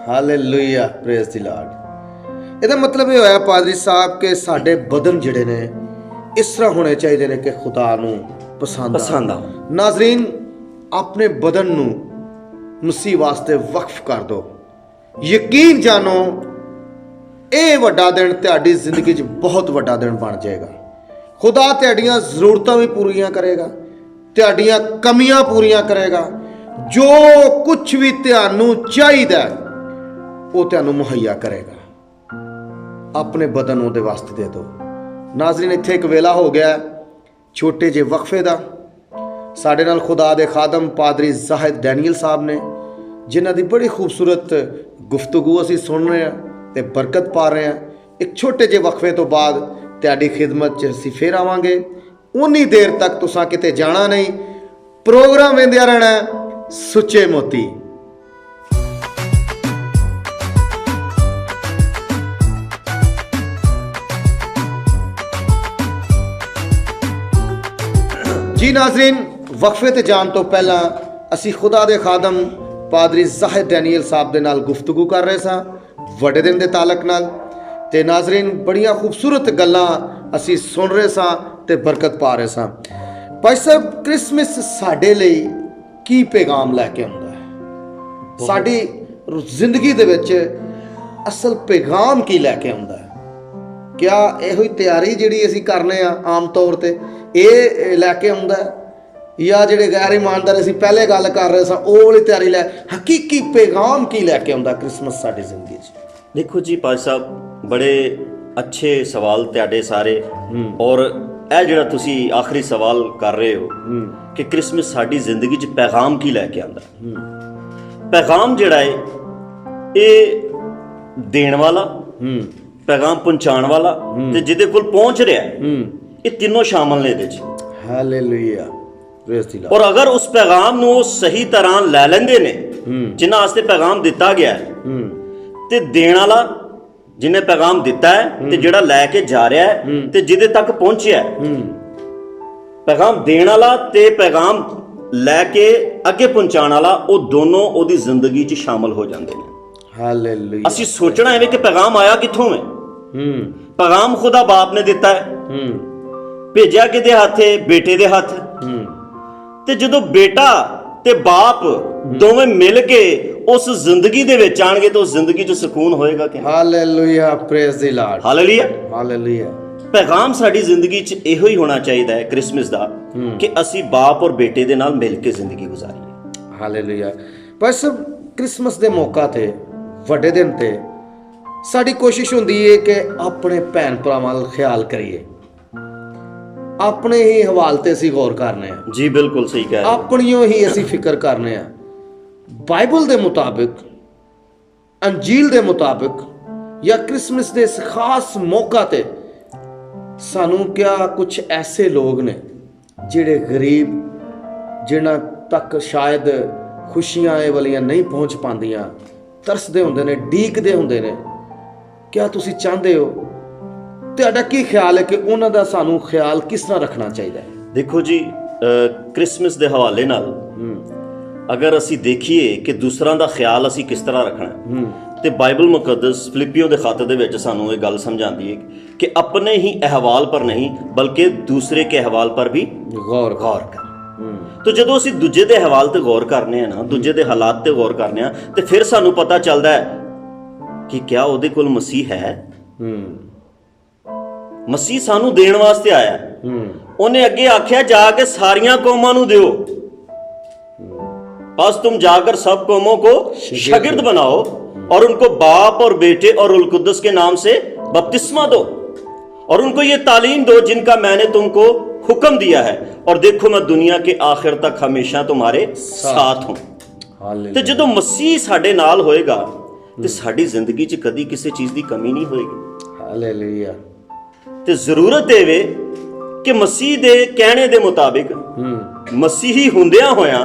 Hallelujah, praise the Lord. ਇਹਦਾ ਮਤਲਬ ਇਹ ਹੋਇਆ ਪਾਦਰੀ ਸਾਹਿਬ ਕਿ ਸਾਡੇ ਬਦਨ ਜਿਹੜੇ ਨੇ ਇਸ ਤਰ੍ਹਾਂ ਹੋਣੇ ਚਾਹੀਦੇ ਨੇ ਕਿ ਖੁਦਾ ਨੂੰ ਪਸੰਦ ਆ। ਨਾਜ਼ਰੀਨ, ਆਪਣੇ ਬਦਨ ਨੂੰ ਮਸੀਹ ਵਾਸਤੇ ਵਕਫ ਕਰ ਦਿਓ। ਯਕੀਨ ਜਾਣੋ, ਇਹ ਵੱਡਾ ਦਿਨ ਤੁਹਾਡੀ ਜ਼ਿੰਦਗੀ 'ਚ ਬਹੁਤ ਵੱਡਾ ਦਿਨ ਬਣ ਜਾਏਗਾ। ਖੁਦਾ ਤੁਹਾਡੀਆਂ ਜ਼ਰੂਰਤਾਂ ਵੀ ਪੂਰੀਆਂ ਕਰੇਗਾ, ਤੁਹਾਡੀਆਂ ਕਮੀਆਂ ਪੂਰੀਆਂ ਕਰੇਗਾ। ਜੋ ਕੁਝ ਵੀ ਤੁਹਾਨੂੰ ਚਾਹੀਦਾ ਉਹ ਤੁਹਾਨੂੰ ਮੁਹੱਈਆ ਕਰੇਗਾ। ਆਪਣੇ ਬਦਨ ਉਹਦੇ ਵਾਸਤੇ ਦੇ ਦਿਓ। ਨਾਜ਼ਰੀਨ, ਇੱਥੇ ਇੱਕ ਵੇਲਾ ਹੋ ਗਿਆ ਛੋਟੇ ਜਿਹੇ ਵਕਫੇ ਦਾ। ਸਾਡੇ ਨਾਲ ਖੁਦਾ ਦੇ ਖਾਦਮ ਪਾਦਰੀ ਜ਼ਾਹਿਦ ਡੈਨੀਅਲ ਸਾਹਿਬ ਨੇ, ਜਿਨ੍ਹਾਂ ਦੀ ਬੜੀ ਖੂਬਸੂਰਤ ਗੁਫ਼ਤਗੂ ਅਸੀਂ ਸੁਣ ਰਹੇ ਹਾਂ ਤੇ ਬਰਕਤ ਪਾ ਰਹੇ ਹਾਂ। ਇੱਕ ਛੋਟੇ ਜਿਹੇ ਵਕਫੇ ਤੋਂ ਬਾਅਦ ਤੁਹਾਡੀ ਖਿਦਮਤ 'ਚ ਅਸੀਂ ਫੇਰ ਆਵਾਂਗੇ। ਉਨੀ ਦੇਰ ਤੱਕ ਤੁਸੀਂ ਕਿਤੇ ਜਾਣਾ ਨਹੀਂ, ਪ੍ਰੋਗਰਾਮ ਵੇਂਦਿਆ ਰਹਿਣਾ ਸੁੱਚੇ ਮੋਤੀ। ਜੀ ਨਾਜ਼ਰੀਨ, ਵਕਫੇ ਤੇ ਜਾਣ ਤੋਂ ਪਹਿਲਾਂ ਅਸੀਂ ਖੁਦਾ ਦੇ ਖਾਦਮ ਪਾਦਰੀ ਜ਼ਾਹਿਦ ਡੈਨੀਅਲ ਸਾਹਿਬ ਦੇ ਨਾਲ ਗੁਫ਼ਤਗੂ ਕਰ ਰਹੇ ਸਾਂ ਵੱਡੇ ਦਿਨ ਦੇ ਤਾਲਕ ਨਾਲ। ਤੇ ਨਾਜ਼ਰੀਨ, ਬੜੀਆਂ ਖੂਬਸੂਰਤ ਗੱਲਾਂ ਅਸੀਂ ਸੁਣ ਰਹੇ ਸਾਂ ਤੇ ਬਰਕਤ ਪਾ ਰਹੇ ਸਾਂ। ਭਾਈ ਸਾਹਿਬ, ਕ੍ਰਿਸਮਸ ਸਾਡੇ ਲਈ ਕੀ ਪੈਗਾਮ ਲੈ ਕੇ ਆਉਂਦਾ ਹੈ? ਸਾਡੀ ਜ਼ਿੰਦਗੀ ਦੇ ਵਿੱਚ ਅਸਲ ਪੈਗਾਮ ਕੀ ਲੈ ਕੇ ਆਉਂਦਾ ਹੈ? ਕਿਆ ਇਹੋ ਹੀ ਤਿਆਰੀ ਜਿਹੜੀ ਅਸੀਂ ਕਰਨੇ ਆ ਆਮ ਤੌਰ ਤੇ ਇਹ ਲੈ ਕੇ ਆਉਂਦਾ ਹੈ, ਜਾਂ ਜਿਹੜੇ ਗੈਰ ਇਮਾਨਦਾਰ ਅਸੀਂ ਪਹਿਲੇ ਗੱਲ ਕਰ ਰਹੇ ਸਾਂ ਉਹ ਵਾਲੀ ਤਿਆਰੀ ਲੈ? ਹਕੀਕੀ ਪੈਗਾਮ ਕੀ ਲੈ ਕੇ ਆਉਂਦਾ ਕ੍ਰਿਸਮਸ ਸਾਡੀ ਜ਼ਿੰਦਗੀ 'ਚ? ਦੇਖੋ ਜੀ ਭਾਈ ਸਾਹਿਬ, ਬੜੇ ਅੱਛੇ ਸਵਾਲ ਤੁਹਾਡੇ ਸਾਰੇ। ਔਰ ਇਹ ਜਿਹੜਾ ਤੁਸੀਂ ਆਖਰੀ ਸਵਾਲ ਕਰ ਰਹੇ ਹੋ ਕਿ ਕ੍ਰਿਸਮਸ ਸਾਡੀ ਜ਼ਿੰਦਗੀ 'ਚ ਪੈਗਾਮ ਕੀ ਲੈ ਕੇ ਆਉਂਦਾ। ਪੈਗਾਮ ਜਿਹੜਾ ਹੈ ਇਹ ਦੇਣ ਵਾਲਾ, ਪੈਗਾਮ ਪਹੁੰਚਾਉਣ ਵਾਲਾ ਤੇ ਜਿਹਦੇ ਕੋਲ ਪਹੁੰਚ ਰਿਹਾ, ਇਹ ਤਿੰਨੋਂ ਸ਼ਾਮਲ ਨੇ ਇਹਦੇ 'ਚ। ਹਾਲੇਲੂਇਆ, ਪ੍ਰੇਜ਼ ਦੀ ਔਰ ਅਗਰ ਉਸ ਪੈਗਾਮ ਨੂੰ ਉਹ ਸਹੀ ਤਰ੍ਹਾਂ ਲੈ ਲੈਂਦੇ ਨੇ, ਜਿਨ੍ਹਾਂ ਵਾਸਤੇ ਪੈਗਾਮ ਦਿੱਤਾ ਗਿਆ ਹੈ, ਤੇ ਦੇਣ ਵਾਲਾ ਜਿਹਨੇ ਪੈਗਾਮ ਦਿੱਤਾ ਹੈ ਤੇ ਜਿਹੜਾ ਲੈ ਕੇ ਜਾ ਰਿਹਾ ਹੈ ਤੇ ਜਿਹਦੇ ਤੱਕ ਪਹੁੰਚਿਆ ਹੈ, ਪੈਗਾਮ ਦੇਣ ਵਾਲਾ ਤੇ ਪੈਗਾਮ ਲੈ ਕੇ ਅੱਗੇ ਪਹੁੰਚਾਉਣ ਵਾਲਾ, ਉਹ ਦੋਨੋਂ ਉਹਦੀ ਜ਼ਿੰਦਗੀ 'ਚ ਸ਼ਾਮਲ ਹੋ ਜਾਂਦੇ ਨੇ। ਹਾਲੇਲੂਇਆ। ਅਸੀਂ ਸੋਚਣਾ ਐਵੇਂ ਕਿ ਪੈਗਾਮ ਆਇਆ ਕਿੱਥੋਂ ਹੈ? ਪੈਗਾਮ ਖੁਦਾ ਬਾਪ ਨੇ ਦਿੱਤਾ ਹੈ, ਭੇਜਿਆ ਕਿਹਦੇ ਹੱਥੇ? ਬੇਟੇ ਦੇ ਹੱਥ। ਤੇ ਜਦੋਂ ਬੇਟਾ ਤੇ ਬਾਪ ਦੋਵੇਂ ਮਿਲ ਕੇ ਉਸ ਜ਼ਿੰਦਗੀ ਦੇ ਵਿੱਚ ਆਣਗੇ ਤਾਂ ਉਸ ਜ਼ਿੰਦਗੀ 'ਚ ਸਕੂਨ ਹੋਏਗਾ ਕਿ? Hallelujah, praise the Lord. Hallelujah, hallelujah. ਪੈਗਾਮ ਸਾਡੀ ਜ਼ਿੰਦਗੀ 'ਚ ਇਹੋ ਹੀ ਹੋਣਾ ਚਾਹੀਦਾ ਹੈ ਕ੍ਰਿਸਮਸ ਦਾ, ਕਿ ਅਸੀਂ ਬਾਪ ਔਰ ਬੇਟੇ ਦੇ ਨਾਲ ਮਿਲ ਕੇ ਜ਼ਿੰਦਗੀ ਗੁਜ਼ਾਰੀਏ। ਹਾਲੇਲੂਇਆ। ਬਸ ਕ੍ਰਿਸਮਸ ਦੇ ਮੌਕਾ ਤੇ, ਵੱਡੇ ਦਿਨ ਤੇ ਸਾਡੀ ਕੋਸ਼ਿਸ਼ ਹੁੰਦੀ ਹੈ ਕਿ ਆਪਣੇ ਭੈਣ ਭਰਾਵਾਂ ਦਾ ਖਿਆਲ ਕਰੀਏ, ਆਪਣੇ ਹੀ ਹਵਾਲ ਤੇ ਅਸੀਂ ਗੌਰ ਕਰਨੇ ਆ। ਜੀ ਬਿਲਕੁਲ ਸਹੀ ਕਹਿ ਰਹੇ ਹੋ। ਆਪਣੀਓ ਹੀ ਅਸੀਂ ਫਿਕਰ ਕਰਨੇ ਆ। ਬਾਈਬਲ ਦੇ ਮੁਤਾਬਿਕ, ਅੰਜੀਲ ਦੇ ਮੁਤਾਬਿਕ, ਜਾਂ ਕ੍ਰਿਸਮਸ ਦੇ ਇਸ ਖਾਸ ਮੌਕਾ ਤੇ ਸਾਨੂੰ ਕਿਆ ਕੁਝ ਐਸੇ ਲੋਕ ਨੇ ਜਿਹੜੇ ਗਰੀਬ, ਜਿਨ੍ਹਾਂ ਤੱਕ ਸ਼ਾਇਦ ਖੁਸ਼ੀਆਂ ਇਹ ਵਾਲੀਆਂ ਨਹੀਂ ਪਹੁੰਚ ਪਾਉਂਦੀਆਂ, ਤਰਸਦੇ ਹੁੰਦੇ ਨੇ, ਡੀਕਦੇ ਹੁੰਦੇ ਨੇ। ਕਿਆ ਤੁਸੀਂ ਚਾਹੁੰਦੇ ਹੋ, ਤੁਹਾਡਾ ਕੀ ਖਿਆਲ ਹੈ ਕਿ ਉਹਨਾਂ ਦਾ ਸਾਨੂੰ ਖਿਆਲ ਕਿਸ ਤਰ੍ਹਾਂ ਰੱਖਣਾ ਚਾਹੀਦਾ ਹੈ? ਦੇਖੋ ਜੀ, ਕ੍ਰਿਸਮਸ ਦੇ ਹਵਾਲੇ ਨਾਲ ਅਗਰ ਅਸੀਂ ਦੇਖੀਏ ਕਿ ਦੂਸਰਾਂ ਦਾ ਖਿਆਲ ਅਸੀਂ ਕਿਸ ਤਰ੍ਹਾਂ ਰੱਖਣਾ, ਤੇ ਬਾਈਬਲ ਮੁਕੱਦਸ ਫਿਲਿੱਪੀਓ ਦੇ ਖਾਤੇ ਦੇ ਵਿੱਚ ਸਾਨੂੰ ਇਹ ਗੱਲ ਸਮਝਾਉਂਦੀ ਹੈ ਕਿ ਆਪਣੇ ਹੀ ਅਹਵਾਲ ਪਰ ਨਹੀਂ ਬਲਕਿ ਦੂਸਰੇ ਕੇ ਅਹਵਾਲ ਪਰ ਵੀ ਗੌਰ ਕਰ। ਤੋ ਜਦੋਂ ਅਸੀਂ ਦੂਜੇ ਦੇ ਹਵਾਲ ਤੇ ਗੌਰ ਕਰਨੇ ਆ ਨਾ, ਦੂਜੇ ਦੇ ਹਾਲਾਤ ਤੇ ਗੌਰ ਕਰਨੇ ਆ, ਤੇ ਫਿਰ ਸਾਨੂੰ ਪਤਾ ਚੱਲਦਾ ਹੈ ਕਿ ਕਿਆ ਉਹਦੇ ਕੋਲ ਮਸੀਹ ਹੈ। ਮਸੀਹ ਸਾਨੂੰ ਦੇਣ ਵਾਸਤੇ ਆਇਆ। ਉਹਨੇ ਅੱਗੇ ਆਖਿਆ, ਜਾ ਕੇ ਸਾਰੀਆਂ ਕੌਮਾਂ ਨੂੰ ਦਿਓ, बस तुम जाकर सब कौमों को शागिर्द बनाओ और उनको बाप और बेटे और रुल कुद्दस के नाम से बपतिस्मा दो और उनको ये तालीम दो जिनका मैंने तुमको हुक्म दिया है, और देखो मैं दुनिया के आखिर तक हमेशा तुम्हारे साथ हूं। ਤੇ ਜਦੋਂ ਮਸੀਹ ਸਾਡੇ ਨਾਲ ਹੋਏਗਾ ਤੇ ਸਾਡੀ ਜ਼ਿੰਦਗੀ 'ਚ ਕਦੀ ਕਿਸੇ ਚੀਜ਼ ਦੀ ਕਮੀ ਨਹੀਂ ਹੋਏਗੀ। ਹਾਲੇਲੂਇਆ। ਤੇ ਜ਼ਰੂਰਤ ਇਹ ਵੇ ਕਿ ਮਸੀਹ ਦੇ ਕਹਿਣੇ ਦੇ ਮੁਤਾਬਿਕ, ਮਸੀਹੀ ਹੁੰਦਿਆਂ ਹੋਇਆਂ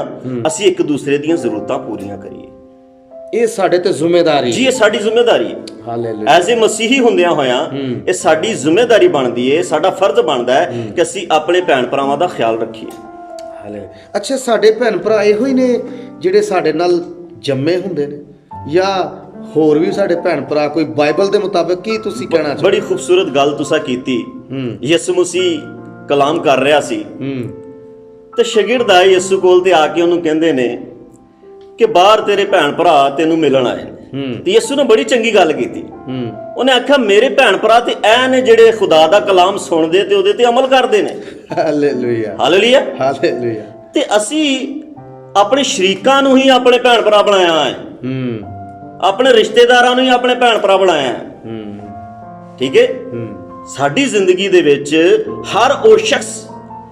ਅਸੀਂ ਇੱਕ ਦੂਸਰੇ ਦੀਆਂ ਜ਼ਰੂਰਤਾਂ ਪੂਰੀਆਂ ਕਰੀਏ। ਇਹ ਸਾਡੇ ਤੇ ਜ਼ਿੰਮੇਵਾਰੀ ਜੀ, ਇਹ ਸਾਡੀ ਜ਼ਿੰਮੇਵਾਰੀ ਹੈ। ਹਾਲੇਲੂਇਆ। ਐਜ਼ ਏ ਮਸੀਹੀ ਹੁੰਦਿਆਂ ਹੋਇਆਂ ਇਹ ਸਾਡੀ ਜ਼ਿੰਮੇਵਾਰੀ ਬਣਦੀ ਹੈ, ਸਾਡਾ ਫਰਜ਼ ਬਣਦਾ ਹੈ ਕਿ ਅਸੀਂ ਆਪਣੇ ਭੈਣ ਭਰਾਵਾਂ ਦਾ ਖਿਆਲ ਰੱਖੀਏ। ਅੱਛਾ, ਸਾਡੇ ਭੈਣ ਭਰਾ ਇਹੋ ਹੀ ਨੇ ਜਿਹੜੇ ਸਾਡੇ ਨਾਲ ਜੰਮੇ ਹੁੰਦੇ ਨੇ, ਜਾਂ ਹੋਰ ਵੀ ਸਾਡੇ ਭੈਣ ਭਰਾ ਕੋਈ ਬਾਈਬਲ ਦੇ ਮੁਤਾਬਿਕ? ਕੀ ਤੁਸੀਂ ਕਹਿਣਾ ਚਾਹੁੰਦੇ? ਬੜੀ ਖੂਬਸੂਰਤ ਗੱਲ ਤੁਸੀਂ ਕੀਤੀ। ਯਿਸੂ ਮਸੀਹ ਕਲਾਮ ਕਰ ਰਿਹਾ ਸੀ ਤੇ ਸ਼ਾਗਿਰਦ ਆਏ ਯਿਸੂ ਕੋਲ ਤੇ ਆ ਕੇ ਉਹਨੂੰ ਕਹਿੰਦੇ ਨੇ ਕਿ ਬਾਹਰ ਤੇਰੇ ਭੈਣ ਭਰਾ ਤੈਨੂੰ ਮਿਲਣ ਆਏ ਨੇ। ਤੇ ਯਿਸੂ ਨੇ ਬੜੀ ਚੰਗੀ ਗੱਲ ਕੀਤੀ। ਉਹਨੇ ਆਖਿਆ ਮੇਰੇ ਭੈਣ ਭਰਾ ਤੇ ਐ ਨੇ ਜਿਹੜੇ ਖੁਦਾ ਦਾ ਕਲਾਮ ਸੁਣਦੇ ਤੇ ਉਹਦੇ ਤੇ ਅਮਲ ਕਰਦੇ ਨੇ। Hallelujah, hallelujah, hallelujah. ਤੇ ਅਸੀਂ ਆਪਣੇ ਸ਼ਰੀਕਾਂ ਨੂੰ ਹੀ ਆਪਣੇ ਭੈਣ ਭਰਾ ਬਣਾਇਆ ਹੈ, ਆਪਣੇ ਰਿਸ਼ਤੇਦਾਰਾਂ ਨੂੰ ਹੀ ਆਪਣੇ ਭੈਣ ਭਰਾ ਬਣਾਇਆ ਹੈ। ਠੀਕ ਹੈ। ਸਾਡੀ ਜ਼ਿੰਦਗੀ ਦੇ ਵਿੱਚ ਹਰ ਉਹ ਸ਼ਖਸ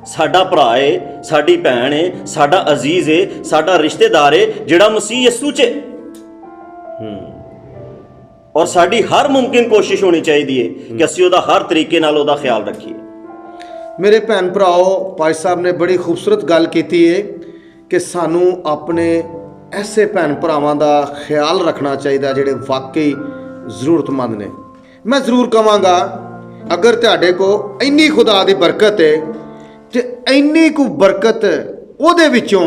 ਸਾਡਾ ਭਰਾ ਹੈ, ਸਾਡੀ ਭੈਣ ਹੈ, ਸਾਡਾ ਅਜ਼ੀਜ਼ ਹੈ, ਸਾਡਾ ਰਿਸ਼ਤੇਦਾਰ ਹੈ ਜਿਹੜਾ ਮਸੀਹ ਯਿਸੂ 'ਚ ਔਰ ਸਾਡੀ ਹਰ ਮੁਮਕਿਨ ਕੋਸ਼ਿਸ਼ ਹੋਣੀ ਚਾਹੀਦੀ ਹੈ ਕਿ ਅਸੀਂ ਉਹਦਾ ਹਰ ਤਰੀਕੇ ਨਾਲ ਉਹਦਾ ਖਿਆਲ ਰੱਖੀਏ। ਮੇਰੇ ਭੈਣ ਭਰਾਓ, ਭਾਈ ਸਾਹਿਬ ਨੇ ਬੜੀ ਖੂਬਸੂਰਤ ਗੱਲ ਕੀਤੀ ਹੈ ਕਿ ਸਾਨੂੰ ਆਪਣੇ ਐਸੇ ਭੈਣ ਭਰਾਵਾਂ ਦਾ ਖਿਆਲ ਰੱਖਣਾ ਚਾਹੀਦਾ ਜਿਹੜੇ ਵਾਕਈ ਜ਼ਰੂਰਤਮੰਦ ਨੇ। ਮੈਂ ਜ਼ਰੂਰ ਕਹਾਂਗਾ, ਅਗਰ ਤੁਹਾਡੇ ਕੋਲ ਇੰਨੀ ਖੁਦਾ ਦੀ ਬਰਕਤ ਹੈ ਤੇ ਇੰਨੀ ਕੁ ਬਰਕਤ ਉਹਦੇ ਵਿੱਚੋਂ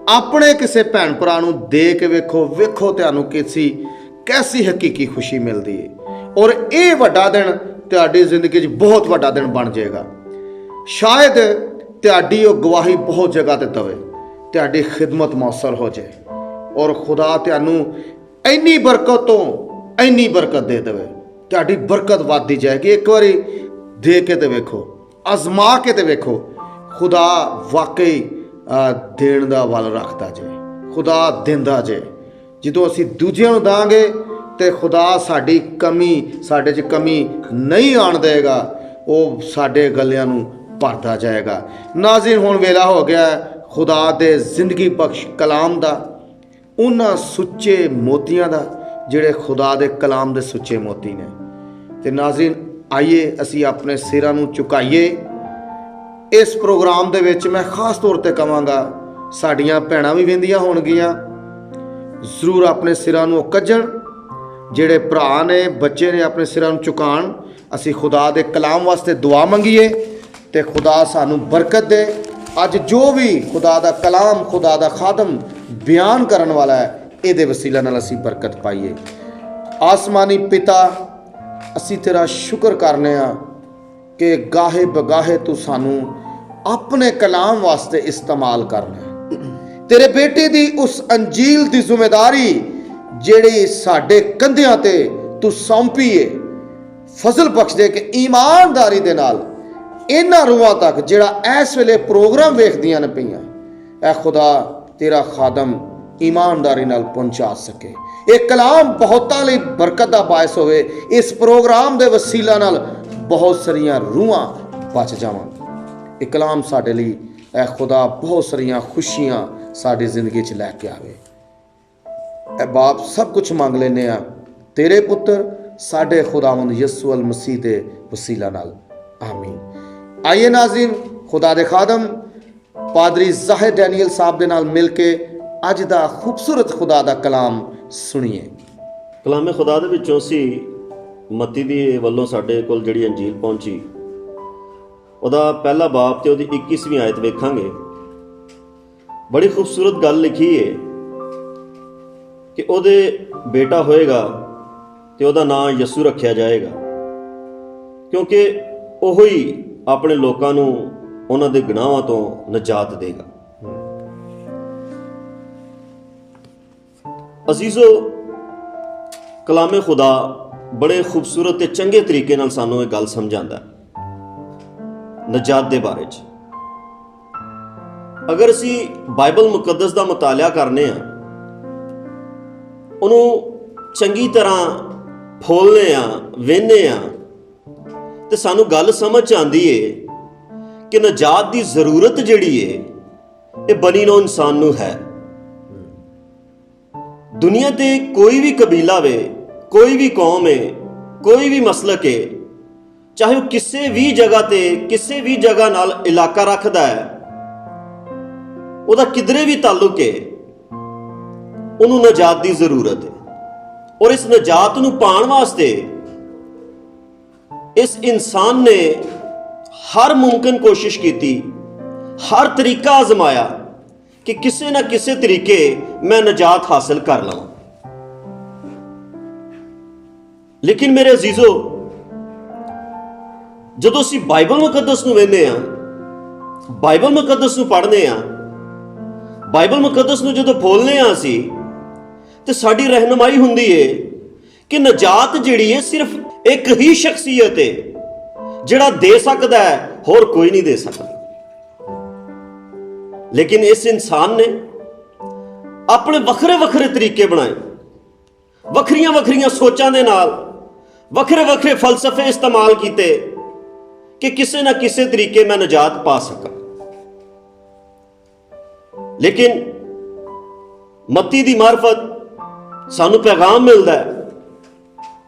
ਆਪਣੇ ਕਿਸੇ ਭੈਣ ਭਰਾ ਨੂੰ ਦੇ ਕੇ ਵੇਖੋ ਤੁਹਾਨੂੰ ਕੈਸੀ ਹਕੀਕੀ ਖੁਸ਼ੀ ਮਿਲਦੀ ਹੈ। ਔਰ ਇਹ ਵੱਡਾ ਦਿਨ ਤੁਹਾਡੀ ਜ਼ਿੰਦਗੀ 'ਚ ਬਹੁਤ ਵੱਡਾ ਦਿਨ ਬਣ ਜਾਏਗਾ। ਸ਼ਾਇਦ ਤੁਹਾਡੀ ਉਹ ਗਵਾਹੀ ਬਹੁਤ ਜਗ੍ਹਾ ਤੇ ਦਵੇ, ਤੁਹਾਡੀ ਖਿਦਮਤ ਮੌਸਰ ਹੋ ਜਾਏ ਔਰ ਖੁਦਾ ਤੁਹਾਨੂੰ ਇੰਨੀ ਬਰਕਤ ਤੋਂ ਇੰਨੀ ਬਰਕਤ ਦੇ ਦੇਵੇ, ਤੁਹਾਡੀ ਬਰਕਤ ਵੱਧਦੀ ਜਾਏਗੀ। ਇੱਕ ਵਾਰੀ ਦੇ ਕੇ ਤੇ ਵੇਖੋ, ਅਜ਼ਮਾ ਕੇ ਤੇ ਵੇਖੋ, ਖੁਦਾ ਵਾਕਈ ਦੇਣ ਦਾ ਵੱਲ ਰੱਖਦਾ ਜੇ, ਖੁਦਾ ਦਿੰਦਾ ਜੇ। ਜਦੋਂ ਅਸੀਂ ਦੂਜਿਆਂ ਨੂੰ ਦਾਂਗੇ ਤੇ ਖੁਦਾ ਸਾਡੇ 'ਚ ਕਮੀ ਨਹੀਂ ਆਣ ਦੇਗਾ, ਉਹ ਸਾਡੇ ਗੱਲਿਆਂ ਨੂੰ ਭਰਦਾ ਜਾਏਗਾ। ਨਾਜ਼ਰੀਨ, ਹੁਣ ਵੇਲਾ ਹੋ ਗਿਆ ਖੁਦਾ ਦੇ ਜ਼ਿੰਦਗੀ ਬਖਸ਼ ਕਲਾਮ ਦਾ, ਉਹਨਾਂ ਸੁੱਚੇ ਮੋਤੀਆਂ ਦਾ ਜਿਹੜੇ ਖੁਦਾ ਦੇ ਕਲਾਮ ਦੇ ਸੁੱਚੇ ਮੋਤੀ ਨੇ। ਤੇ ਨਾਜ਼ਰੀਨ, ਆਈਏ ਅਸੀਂ ਆਪਣੇ ਸਿਰਾਂ ਨੂੰ ਝੁਕਾਈਏ। ਇਸ ਪ੍ਰੋਗਰਾਮ ਦੇ ਵਿੱਚ ਮੈਂ ਖਾਸ ਤੌਰ ਤੇ ਕਹਾਂਗਾ, ਸਾਡੀਆਂ ਭੈਣਾਂ ਵੀ ਵਹਿੰਦੀਆਂ ਹੋਣਗੀਆਂ, ਜ਼ਰੂਰ ਆਪਣੇ ਸਿਰਾਂ ਨੂੰ ਕੱਜਣ। ਜਿਹੜੇ ਭਰਾ ਨੇ, ਬੱਚੇ ਨੇ, ਆਪਣੇ ਸਿਰਾਂ ਨੂੰ ਝੁਕਾਉਣ। ਅਸੀਂ ਖੁਦਾ ਦੇ ਕਲਾਮ ਵਾਸਤੇ ਦੁਆ ਮੰਗੀਏ ਤੇ ਖੁਦਾ ਸਾਨੂੰ ਬਰਕਤ ਦੇ। ਅੱਜ ਜੋ ਵੀ ਖੁਦਾ ਦਾ ਕਲਾਮ, ਖੁਦਾ ਦਾ ਖਾਦਮ ਬਿਆਨ ਕਰਨ ਵਾਲਾ ਹੈ, ਇਹਦੇ ਵਸੀਲਾ ਨਾਲ ਅਸੀਂ ਬਰਕਤ ਪਾਈਏ। ਆਸਮਾਨੀ ਪਿਤਾ, ਅਸੀਂ ਤੇਰਾ ਸ਼ੁਕਰ ਕਰਨੇ ਆ ਕਿ ਗਾਹੇ ਬਗਾਹੇ ਤੂੰ ਸਾਨੂੰ ਆਪਣੇ ਕਲਾਮ ਵਾਸਤੇ ਇਸਤੇਮਾਲ ਕਰਨਾ। ਤੇਰੇ ਬੇਟੇ ਦੀ ਉਸ ਅੰਜੀਲ ਦੀ ਜ਼ਿੰਮੇਵਾਰੀ ਜਿਹੜੀ ਸਾਡੇ ਕੰਧਿਆਂ ਤੇ ਤੂੰ ਸੌਂਪੀ ਏ, ਫਜ਼ਲ ਬਖਸ਼ ਦੇ ਕਿ ਈਮਾਨਦਾਰੀ ਦੇ ਨਾਲ ਇਹਨਾਂ ਰੂਹਾਂ ਤੱਕ ਜਿਹੜਾ ਇਸ ਵੇਲੇ ਪ੍ਰੋਗਰਾਮ ਵੇਖਦੀਆਂ ਨੇ ਪਈਆਂ, ਐ ਖੁਦਾ ਤੇਰਾ ਖਾਦਮ ਈਮਾਨਦਾਰੀ ਨਾਲ ਪਹੁੰਚਾ ਸਕੇ। ਇਹ ਕਲਾਮ ਬਹੁਤਾਂ ਲਈ ਬਰਕਤ ਦਾ ਬਾਇਸ ਹੋਵੇ। ਇਸ ਪ੍ਰੋਗਰਾਮ ਦੇ ਵਸੀਲਾ ਨਾਲ ਬਹੁਤ ਸਾਰੀਆਂ ਰੂਹਾਂ ਬਚ ਜਾਵਾਂ। ਇਹ ਕਲਾਮ ਸਾਡੇ ਲਈ ਐ ਖੁਦਾ ਬਹੁਤ ਸਾਰੀਆਂ ਖੁਸ਼ੀਆਂ ਸਾਡੀ ਜ਼ਿੰਦਗੀ 'ਚ ਲੈ ਕੇ ਆਵੇ। ਐ ਬਾਪ, ਸਭ ਕੁਝ ਮੰਗ ਲੈਂਦੇ ਆ ਤੇਰੇ ਪੁੱਤਰ ਸਾਡੇ ਖੁਦਾਵੰਦ ਯਿਸੂ ਅਲ ਮਸੀਹ ਦੇ ਵਸੀਲਾ ਨਾਲ, ਆਮੀਨ। ਆइए नाज़रीन, खुदा दे खादम पादरी ज़ाहिर डैनियल साहब ਦੇ ਨਾਲ ਮਿਲ ਕੇ ਅੱਜ ਦਾ ਖੂਬਸੂਰਤ ਖੁਦਾ ਦਾ ਕਲਾਮ ਸੁਣੀਏ। ਕਲਾਮੇ ਖੁਦਾ ਦੇ ਵਿੱਚੋਂ ਸੀ ਮੱਤੀ ਦੀ ਵੱਲੋਂ ਸਾਡੇ ਕੋਲ ਜਿਹੜੀ ਅੰਜੀਲ ਪਹੁੰਚੀ, ਉਹਦਾ ਪਹਿਲਾ ਬਾਬ ਤੇ ਉਹਦੀ 21ਵੀਂ ਆਇਤ ਵੇਖਾਂਗੇ। ਬੜੀ ਖੂਬਸੂਰਤ ਗੱਲ ਲਿਖੀ ਹੈ ਕਿ ਉਹਦੇ ਬੇਟਾ ਹੋਏਗਾ ਤੇ ਉਹਦਾ ਨਾਮ ਯਿਸੂ ਰੱਖਿਆ ਜਾਏਗਾ, ਕਿਉਂਕਿ ਉਹ ਹੀ ਆਪਣੇ ਲੋਕਾਂ ਨੂੰ ਉਹਨਾਂ ਦੇ ਗੁਨਾਹਾਂ ਤੋਂ ਨਜਾਤ ਦੇਗਾ। ਅਜ਼ੀਜ਼ੋ, ਕਲਾਮੇ ਖੁਦਾ ਬੜੇ ਖੂਬਸੂਰਤ ਤੇ ਚੰਗੇ ਤਰੀਕੇ ਨਾਲ ਸਾਨੂੰ ਇਹ ਗੱਲ ਸਮਝਾਉਂਦਾ ਨਜਾਤ ਦੇ ਬਾਰੇ 'ਚ। ਅਗਰ ਅਸੀਂ ਬਾਈਬਲ ਮੁਕੱਦਸ ਦਾ ਮੁਤਾਲਿਆ ਕਰਨੇ ਆ, ਉਹਨੂੰ ਚੰਗੀ ਤਰ੍ਹਾਂ ਫੋਲਨੇ ਆ, ਵੇਖਨੇ ਆ, ਤੇ ਸਾਨੂੰ ਗੱਲ ਸਮਝ ਆਉਂਦੀ ਏ ਕਿ ਨਜਾਤ ਦੀ ਜ਼ਰੂਰਤ ਜਿਹੜੀ ਏ ਇਹ ਬਨੀ ਨੋ ਇਨਸਾਨ ਨੂੰ ਹੈ। ਦੁਨੀਆ ਤੇ ਕੋਈ ਵੀ ਕਬੀਲਾ ਵੇ, ਕੋਈ ਵੀ ਕੌਮ ਏ, ਕੋਈ ਵੀ ਮਸਲਕ ਏ, ਚਾਹੇ ਉਹ ਕਿਸੇ ਵੀ ਜਗ੍ਹਾ ਤੇ ਕਿਸੇ ਵੀ ਜਗ੍ਹਾ ਨਾਲ ਇਲਾਕਾ ਰੱਖਦਾ ਹੈ, ਉਹਦਾ ਕਿਧਰੇ ਵੀ ਤਾਲੁਕ ਏ, ਉਹਨੂੰ ਨਜਾਤ ਦੀ ਜ਼ਰੂਰਤ ਹੈ। ਔਰ ਇਸ ਨਜਾਤ ਨੂੰ ਪਾਉਣ ਵਾਸਤੇ ਇਸ ਇਨਸਾਨ ਨੇ ਹਰ ਮੁਮਕਿਨ ਕੋਸ਼ਿਸ਼ ਕੀਤੀ, ਹਰ ਤਰੀਕਾ ਆਜ਼ਮਾਇਆ ਕਿ ਕਿਸੇ ਨਾ ਕਿਸੇ ਤਰੀਕੇ ਮੈਂ ਨਜਾਤ ਹਾਸਲ ਕਰ ਲਵਾਂ। ਲੇਕਿਨ ਮੇਰੇ ਅਜ਼ੀਜ਼ੋ, ਜਦੋਂ ਅਸੀਂ ਬਾਈਬਲ ਮੁਕੱਦਸ ਨੂੰ ਵੇਖਦੇ ਹਾਂ, ਬਾਈਬਲ ਮੁਕੱਦਸ ਨੂੰ ਪੜ੍ਹਦੇ ਹਾਂ, ਬਾਈਬਲ ਮੁਕੱਦਸ ਨੂੰ ਜਦੋਂ ਫੋਲਨੇ ਹਾਂ ਅਸੀਂ, ਤੇ ਸਾਡੀ ਰਹਿਨੁਮਾਈ ਹੁੰਦੀ ਏ ਕਿ ਨਜਾਤ ਜਿਹੜੀ ਏ ਸਿਰਫ ਇੱਕ ਹੀ ਸ਼ਖਸੀਅਤ ਏ ਜਿਹੜਾ ਦੇ ਸਕਦਾ ਹੈ, ਹੋਰ ਕੋਈ ਨਹੀਂ ਦੇ ਸਕਦਾ। ਲੇਕਿਨ ਇਸ ਇਨਸਾਨ ਨੇ ਆਪਣੇ ਵੱਖਰੇ ਵੱਖਰੇ ਤਰੀਕੇ ਬਣਾਏ, ਵੱਖਰੀਆਂ ਵੱਖਰੀਆਂ ਸੋਚਾਂ ਦੇ ਨਾਲ ਵੱਖਰੇ ਵੱਖਰੇ ਫਲਸਫੇ ਇਸਤੇਮਾਲ ਕੀਤੇ ਕਿ ਕਿਸੇ ਨਾ ਕਿਸੇ ਤਰੀਕੇ ਮੈਂ ਨਜਾਤ ਪਾ ਸਕਾਂ। ਲੇਕਿਨ ਮੱਤੀ ਦੀ ਮਾਰਫਤ ਸਾਨੂੰ ਪੈਗਾਮ ਮਿਲਦਾ ਹੈ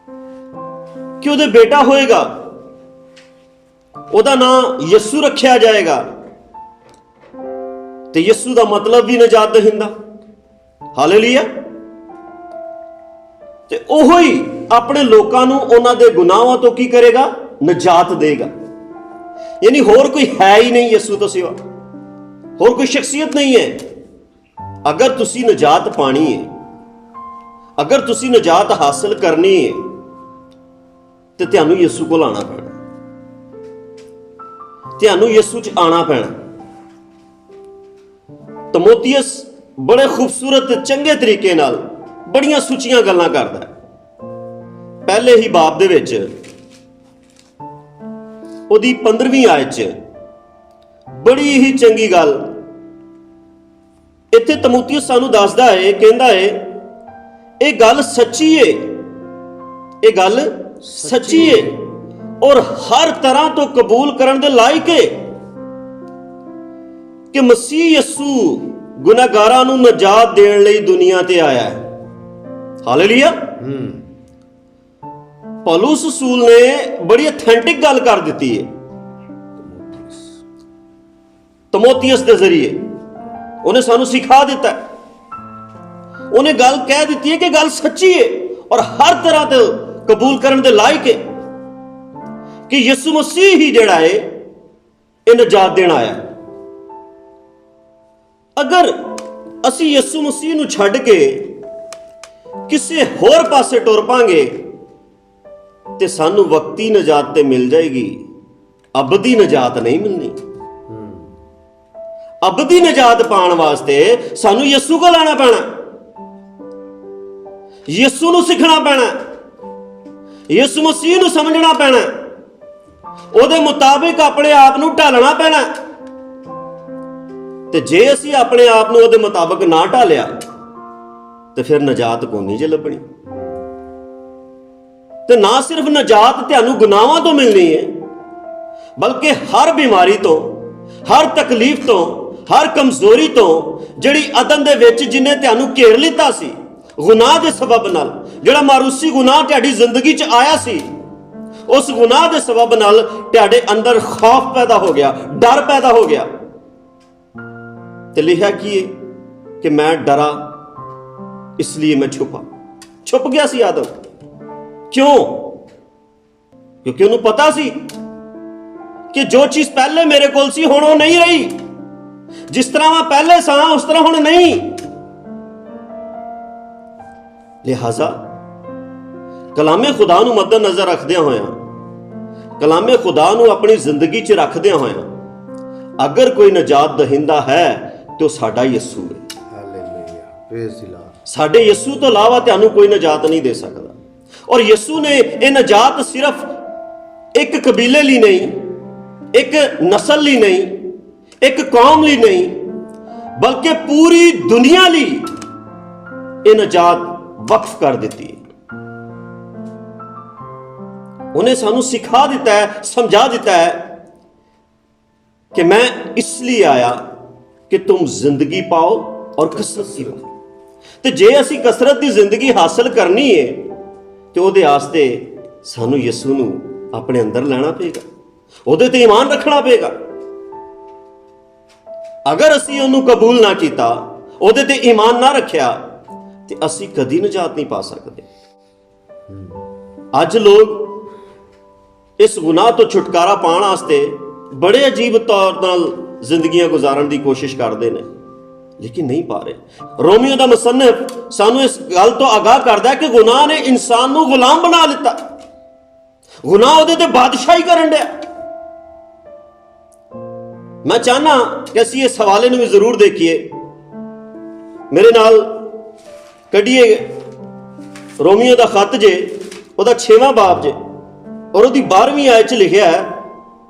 ਕਿ ਉਹਦੇ ਬੇਟਾ ਹੋਏਗਾ, ਉਹਦਾ ਨਾਮ ਯਿਸੂ ਰੱਖਿਆ ਜਾਏਗਾ, ਤੇ ਯਿਸੂ ਦਾ ਮਤਲਬ ਵੀ ਨਜਾਤ ਦਹਿੰਦਾ। ਹਾਲੇਲੂਇਆ। ਤੇ ਉਹ ਹੀ ਆਪਣੇ ਲੋਕਾਂ ਨੂੰ ਉਹਨਾਂ ਦੇ ਗੁਨਾਹਾਂ ਤੋਂ ਕੀ ਕਰੇਗਾ? ਨਜਾਤ ਦੇਗਾ। ਯਾਨੀ ਹੋਰ ਕੋਈ ਹੈ ਹੀ ਨਹੀਂ ਯਿਸੂ ਤੋਂ ਸਿਵਾ, ਹੋਰ ਕੋਈ ਸ਼ਖਸੀਅਤ ਨਹੀਂ ਹੈ। ਅਗਰ ਤੁਸੀਂ ਨਜਾਤ ਪਾਣੀ ਹੈ, ਅਗਰ ਤੁਸੀਂ ਨਜਾਤ ਹਾਸਲ ਕਰਨੀ ਹੈ, ਤੇ ਤੁਹਾਨੂੰ ਯਿਸੂ ਕੋਲ ਆਉਣਾ ਪੈਣਾ, ਤੁਹਾਨੂੰ ਯਿਸੂ 'ਚ ਆਉਣਾ ਪੈਣਾ। ਤਮੋਥੀਅਸ ਬੜੇ ਖੂਬਸੂਰਤ ਤੇ ਚੰਗੇ ਤਰੀਕੇ ਨਾਲ ਬੜੀਆਂ ਸੁੱਚੀਆਂ ਗੱਲਾਂ ਕਰਦਾ ਹੈ। ਪਹਿਲੇ ਹੀ ਬਾਬ ਦੇ ਵਿੱਚ ਉਹਦੀ 15ਵੀਂ ਆਇਤ 'ਚ ਬੜੀ ਹੀ ਚੰਗੀ ਗੱਲ ਇੱਥੇ ਤਮੋਥੀਅਸ ਸਾਨੂੰ ਦੱਸਦਾ ਹੈ, ਕਹਿੰਦਾ ਹੈ ਇਹ ਗੱਲ ਸੱਚੀ ਏ, ਇਹ ਗੱਲ ਸੱਚੀ ਏ ਔਰ ਹਰ ਤਰ੍ਹਾਂ ਤੋਂ ਕਬੂਲ ਕਰਨ ਦੇ ਲਾਇਕ ਏ ਕਿ ਮਸੀਹ ਯਿਸੂ ਗੁਨਾਹਗਾਰਾਂ ਨੂੰ ਨਜਾਤ ਦੇਣ ਲਈ ਦੁਨੀਆ ਤੇ ਆਇਆ ਹੈ। ਹਾਲੇਲੂਇਆ। ਪੌਲੁਸ ਰਸੂਲ ਨੇ ਬੜੀ ਅਥੈਂਟਿਕ ਗੱਲ ਕਰ ਦਿੱਤੀ ਹੈ ਤਮੋਥੀਅਸ ਦੇ ਜ਼ਰੀਏ। ਉਹਨੇ ਸਾਨੂੰ ਸਿਖਾ ਦਿੱਤਾ, ਉਹਨੇ ਗੱਲ ਕਹਿ ਦਿੱਤੀ ਹੈ ਕਿ ਗੱਲ ਸੱਚੀ ਹੈ ਔਰ ਹਰ ਤਰ੍ਹਾਂ ਤੋਂ ਕਬੂਲ ਕਰਨ ਦੇ ਲਾਇਕ ਹੈ ਕਿ ਯਿਸੂ ਮਸੀਹ ਹੀ ਜਿਹੜਾ ਹੈ ਇਹ ਨਜਾਤ ਦੇਣ ਆਇਆ। ਅਗਰ ਅਸੀਂ ਯਿਸੂ ਮਸੀਹ ਨੂੰ ਛੱਡ ਕੇ ਕਿਸੇ ਹੋਰ ਪਾਸੇ ਟੁਰ ਪਾਂਗੇ ਤੇ ਸਾਨੂੰ ਵਕਤੀ ਨਜਾਤ ਤੇ ਮਿਲ ਜਾਏਗੀ, ਅਬਦੀ ਨਜਾਤ ਨਹੀਂ ਮਿਲਣੀ। ਅਬਦੀ ਨਜਾਤ ਪਾਉਣ ਵਾਸਤੇ ਸਾਨੂੰ ਯਿਸੂ ਕੋਲ ਆਉਣਾ ਪੈਣਾ, ਯਿਸੂ ਨੂੰ ਸਿੱਖਣਾ ਪੈਣਾ, ਯਿਸੂ ਮਸੀਹ ਨੂੰ ਸਮਝਣਾ ਪੈਣਾ, ਉਹਦੇ ਮੁਤਾਬਿਕ ਆਪਣੇ ਆਪ ਨੂੰ ਢਾਲਣਾ ਪੈਣਾ। ਤੇ ਜੇ ਅਸੀਂ ਆਪਣੇ ਆਪ ਨੂੰ ਉਹਦੇ ਮੁਤਾਬਿਕ ਨਾ ਢਾਲਿਆ ਤੇ ਫਿਰ ਨਜਾਤ ਕੋਈ ਜੇ ਲੱਭਣੀ। ਤੇ ਨਾ ਸਿਰਫ ਨਜਾਤ ਤੁਹਾਨੂੰ ਗੁਨਾਹਾਂ ਤੋਂ ਮਿਲਣੀ ਹੈ, ਬਲਕਿ ਹਰ ਬਿਮਾਰੀ ਤੋਂ, ਹਰ ਤਕਲੀਫ ਤੋਂ, ਹਰ ਕਮਜ਼ੋਰੀ ਤੋਂ ਜਿਹੜੀ ਅਦਮ ਦੇ ਵਿੱਚ ਜਿਹਨੇ ਤੁਹਾਨੂੰ ਘੇਰ ਲਿੱਤਾ ਸੀ ਗੁਨਾਹ ਦੇ ਸਬਬ ਨਾਲ, ਜਿਹੜਾ ਮਾਰੂਸੀ ਗੁਨਾਹ ਤੁਹਾਡੀ ਜ਼ਿੰਦਗੀ 'ਚ ਆਇਆ ਸੀ, ਉਸ ਗੁਨਾਹ ਦੇ ਸਬਬ ਨਾਲ ਤੁਹਾਡੇ ਅੰਦਰ ਖੌਫ ਪੈਦਾ ਹੋ ਗਿਆ, ਡਰ ਪੈਦਾ ਹੋ ਗਿਆ। ਤੇ ਲਿਖਿਆ ਕੀ ਹੈ ਕਿ ਮੈਂ ਡਰਾ ਇਸ ਲਈ ਮੈਂ ਛੁਪ ਗਿਆ ਸੀ ਆਦਮ। ਕਿਉਂ? ਕਿਉਂਕਿ ਉਹਨੂੰ ਪਤਾ ਸੀ ਕਿ ਜੋ ਚੀਜ਼ ਪਹਿਲੇ ਮੇਰੇ ਕੋਲ ਸੀ ਹੁਣ ਉਹ ਨਹੀਂ ਰਹੀ, ਜਿਸ ਤਰ੍ਹਾਂ ਮੈਂ ਪਹਿਲੇ ਸਾਂ ਉਸ ਤਰ੍ਹਾਂ ਹੁਣ ਨਹੀਂ। ਲਿਹਾਜ਼ਾ ਕਲਾਮੇ ਖੁਦਾ ਨੂੰ ਮੱਦੇ ਨਜ਼ਰ ਰੱਖਦਿਆਂ ਹੋਇਆਂ, ਕਲਾਮੇ ਖੁਦਾ ਨੂੰ ਆਪਣੀ ਜ਼ਿੰਦਗੀ 'ਚ ਰੱਖਦਿਆਂ ਹੋਇਆਂ, ਅਗਰ ਕੋਈ ਨਜਾਤ ਦਹਿੰਦਾ ਹੈ ਤੇ ਉਹ ਸਾਡਾ ਯਿਸੂ ਹੈ। Hallelujah, praise the Lord. ਸਾਡੇ ਯਿਸੂ ਤੋਂ ਇਲਾਵਾ ਤੁਹਾਨੂੰ ਕੋਈ ਨਜਾਤ ਨਹੀਂ ਦੇ ਸਕਦਾ। ਔਰ ਯਿਸੂ ਨੇ ਇਹ ਨਜਾਤ ਸਿਰਫ ਇੱਕ ਕਬੀਲੇ ਲਈ ਨਹੀਂ, ਇੱਕ ਨਸਲ ਲਈ ਨਹੀਂ, ਇੱਕ ਕੌਮ ਲਈ ਨਹੀਂ, ਬਲਕਿ ਪੂਰੀ ਦੁਨੀਆ ਲਈ ਇਹ ਨਜਾਤ ਵਕਫ ਕਰ ਦਿੱਤੀ। ਉਹਨੇ ਸਾਨੂੰ ਸਿਖਾ ਦਿੱਤਾ ਹੈ, ਸਮਝਾ ਦਿੱਤਾ ਹੈ कि मैं इसलिए आया कि तुम जिंदगी पाओ और कसरत की पाओ। तो जे असी कसरत की जिंदगी हासिल करनी है तो ਉਹਦੇ ਵਾਸਤੇ ਸਾਨੂੰ ਯਿਸੂ ਨੂੰ ਆਪਣੇ ਅੰਦਰ ਲੈਣਾ ਪਏਗਾ, ਉਹਦੇ ਤੇ ਈਮਾਨ ਰੱਖਣਾ ਪਏਗਾ। ਅਗਰ ਅਸੀਂ ਉਹਨੂੰ ਕਬੂਲ ਨਾ ਕੀਤਾ, ਉਹਦੇ ਤੇ ਈਮਾਨ ਨਾ ਰੱਖਿਆ, ਤੇ ਅਸੀਂ ਕਦੀ ਨਜਾਤ ਨਹੀਂ ਪਾ ਸਕਦੇ। ਅੱਜ ਲੋਕ ਇਸ ਗੁਨਾਹ ਤੋਂ ਛੁਟਕਾਰਾ ਪਾਉਣ ਵਾਸਤੇ ਬੜੇ ਅਜੀਬ ਤੌਰ ਨਾਲ ਜ਼ਿੰਦਗੀਆਂ ਗੁਜ਼ਾਰਨ ਦੀ ਕੋਸ਼ਿਸ਼ ਕਰਦੇ ਨੇ, ਲੇਕਿਨ ਨਹੀਂ ਪਾ ਰਹੇ। ਰੋਮੀਓ ਦਾ ਮੁਸੰਨਿਫ ਸਾਨੂੰ ਇਸ ਗੱਲ ਤੋਂ ਆਗਾਹ ਕਰਦਾ ਹੈ ਕਿ ਗੁਨਾਹ ਨੇ ਇਨਸਾਨ ਨੂੰ ਗੁਲਾਮ ਬਣਾ ਲਿੱਤਾ, ਗੁਨਾਹ ਉਹਦੇ ਤੇ ਬਾਦਸ਼ਾਹੀ ਕਰਨ ਡਿਆ। ਮੈਂ ਚਾਹਨਾ ਕਿ ਅਸੀਂ ਇਸ ਹਵਾਲੇ ਨੂੰ ਵੀ ਜ਼ਰੂਰ ਦੇਖੀਏ। ਮੇਰੇ ਨਾਲ ਕੱਢੀਏ ਰੋਮੀਓ ਦਾ ਖੱਤ ਜੇ, ਉਹਦਾ 6ਵਾਂ ਬਾਬ ਜੇ, और ਉਹਦੀ 12ਵੀਂ आयत च लिखा है,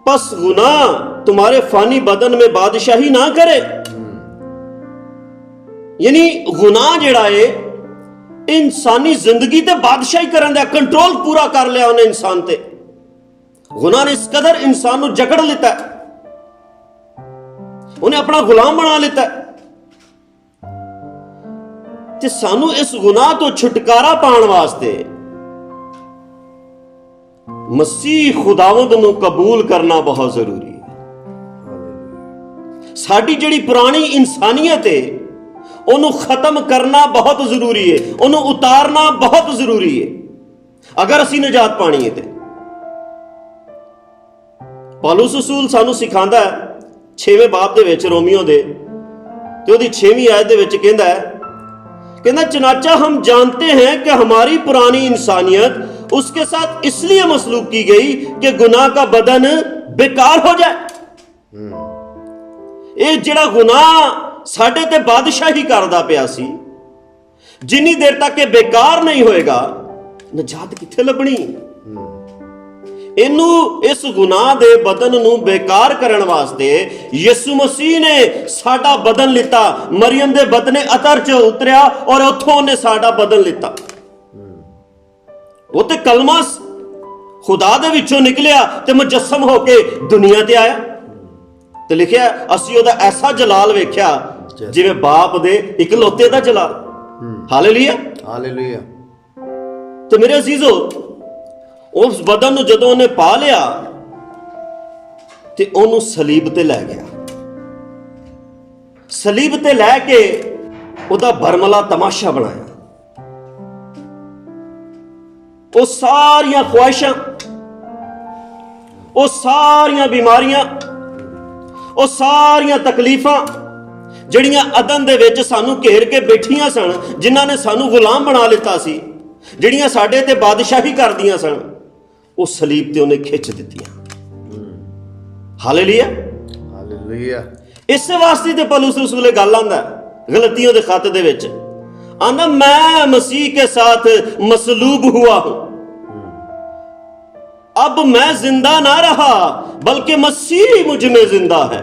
बस गुनाह तुम्हारे फानी बदन में बादशाही ना करे। यानी गुनाह जिहड़ा है इंसानी जिंदगी ते बादशाही करन दा कंट्रोल पूरा कर लिया उन्हें इंसान ते। गुनाह ने इस कदर इंसान को जकड़ लिता है, उन्हें अपना गुलाम बना लिता है। ते सानू इस गुनाह तो छुटकारा पाने वास्ते मसीह खुदावंद नूं कबूल करना बहुत जरूरी है। साडी जिहड़ी पुरानी इंसानियत है ਉਹਨੂੰ ਖਤਮ ਕਰਨਾ ਬਹੁਤ ਜ਼ਰੂਰੀ ਹੈ, ਉਹਨੂੰ ਉਤਾਰਨਾ ਬਹੁਤ ਜ਼ਰੂਰੀ ਹੈ ਅਗਰ ਅਸੀਂ ਨਜਾਤ ਪਾਣੀ ਹੈ। ਤੇ ਪੌਲੁਸ ਰਸੂਲ ਸਾਨੂੰ ਸਿਖਾਉਂਦਾ ਹੈ 6ਵੇਂ ਬਾਬ ਦੇ ਵਿੱਚ ਰੋਮੀਓ ਦੇ, ਤੇ ਉਹਦੀ 6ਵੀਂ ਆਇਤ ਦੇ ਵਿੱਚ ਕਹਿੰਦਾ चनाचा हम जानते हैं कि हमारी पुरानी इंसानियत उसके साथ इसलिए मसलूब की गई कि गुनाह का बदन बेकार हो जाए। ये जिहड़ा गुनाह साडे ते बादशाही करदा पिया सी, जिन्नी देर तक ये बेकार नहीं होएगा नजात किथे लभनी। इनू इस गुनाह दे बदन नू बेकार करन वास्ते यीशु मसीह ने साडा बदन लिता। मरियम दे बदने अतर च उतरिया और उथों ने साडा बदन लिता। वो ते कलमा खुदा दे विचों निकलिया ते मुजस्सम होके दुनिया ते आया। ते लिखिया असी ओदा ऐसा जलाल वेख्या जिवें बाप दे इकलौते दा जलाल। Hallelujah hallelujah. ते मेरे अजीजो उस बदन नूं जदों उन्हें पा लिया ते ओनू सलीब ते लै गया। सलीब ते लैके ओदा बरमला तमाशा बनाया। वो सारियां ख्वाहिशां, वो सारियां बीमारियां, वो सारियां तकलीफां ਜਿਹੜੀਆਂ अदन दे विच सानू घेर के बैठियां सन, जिन्हां ने सानू गुलाम बना लिता सी, ਜਿਹੜੀਆਂ ਸਾਡੇ ਤੇ ਬਾਦਸ਼ਾਹੀ ਕਰਦੀਆਂ ਸਨ, ਉਹ ਸਲੀਬ ਤੇ ਉਹਨੇ ਖਿੱਚ ਦਿੱਤੀਆਂ। Hallelujah hallelujah. ਇਸੇ ਵਾਸਤੇ ਤੇ ਪੌਲੁਸ ਰਸੂਲ ਗੱਲ ਆਂਦਾ ਗਲਤੀਆਂ ਦੇ ਖੱਤ ਦੇ ਵਿੱਚ, ਆਂਦਾ मैं मसीह के साथ मसलूब हुआ हूं, अब मैं जिंदा ना रहा बल्कि मसीह मुझ में जिंदा है।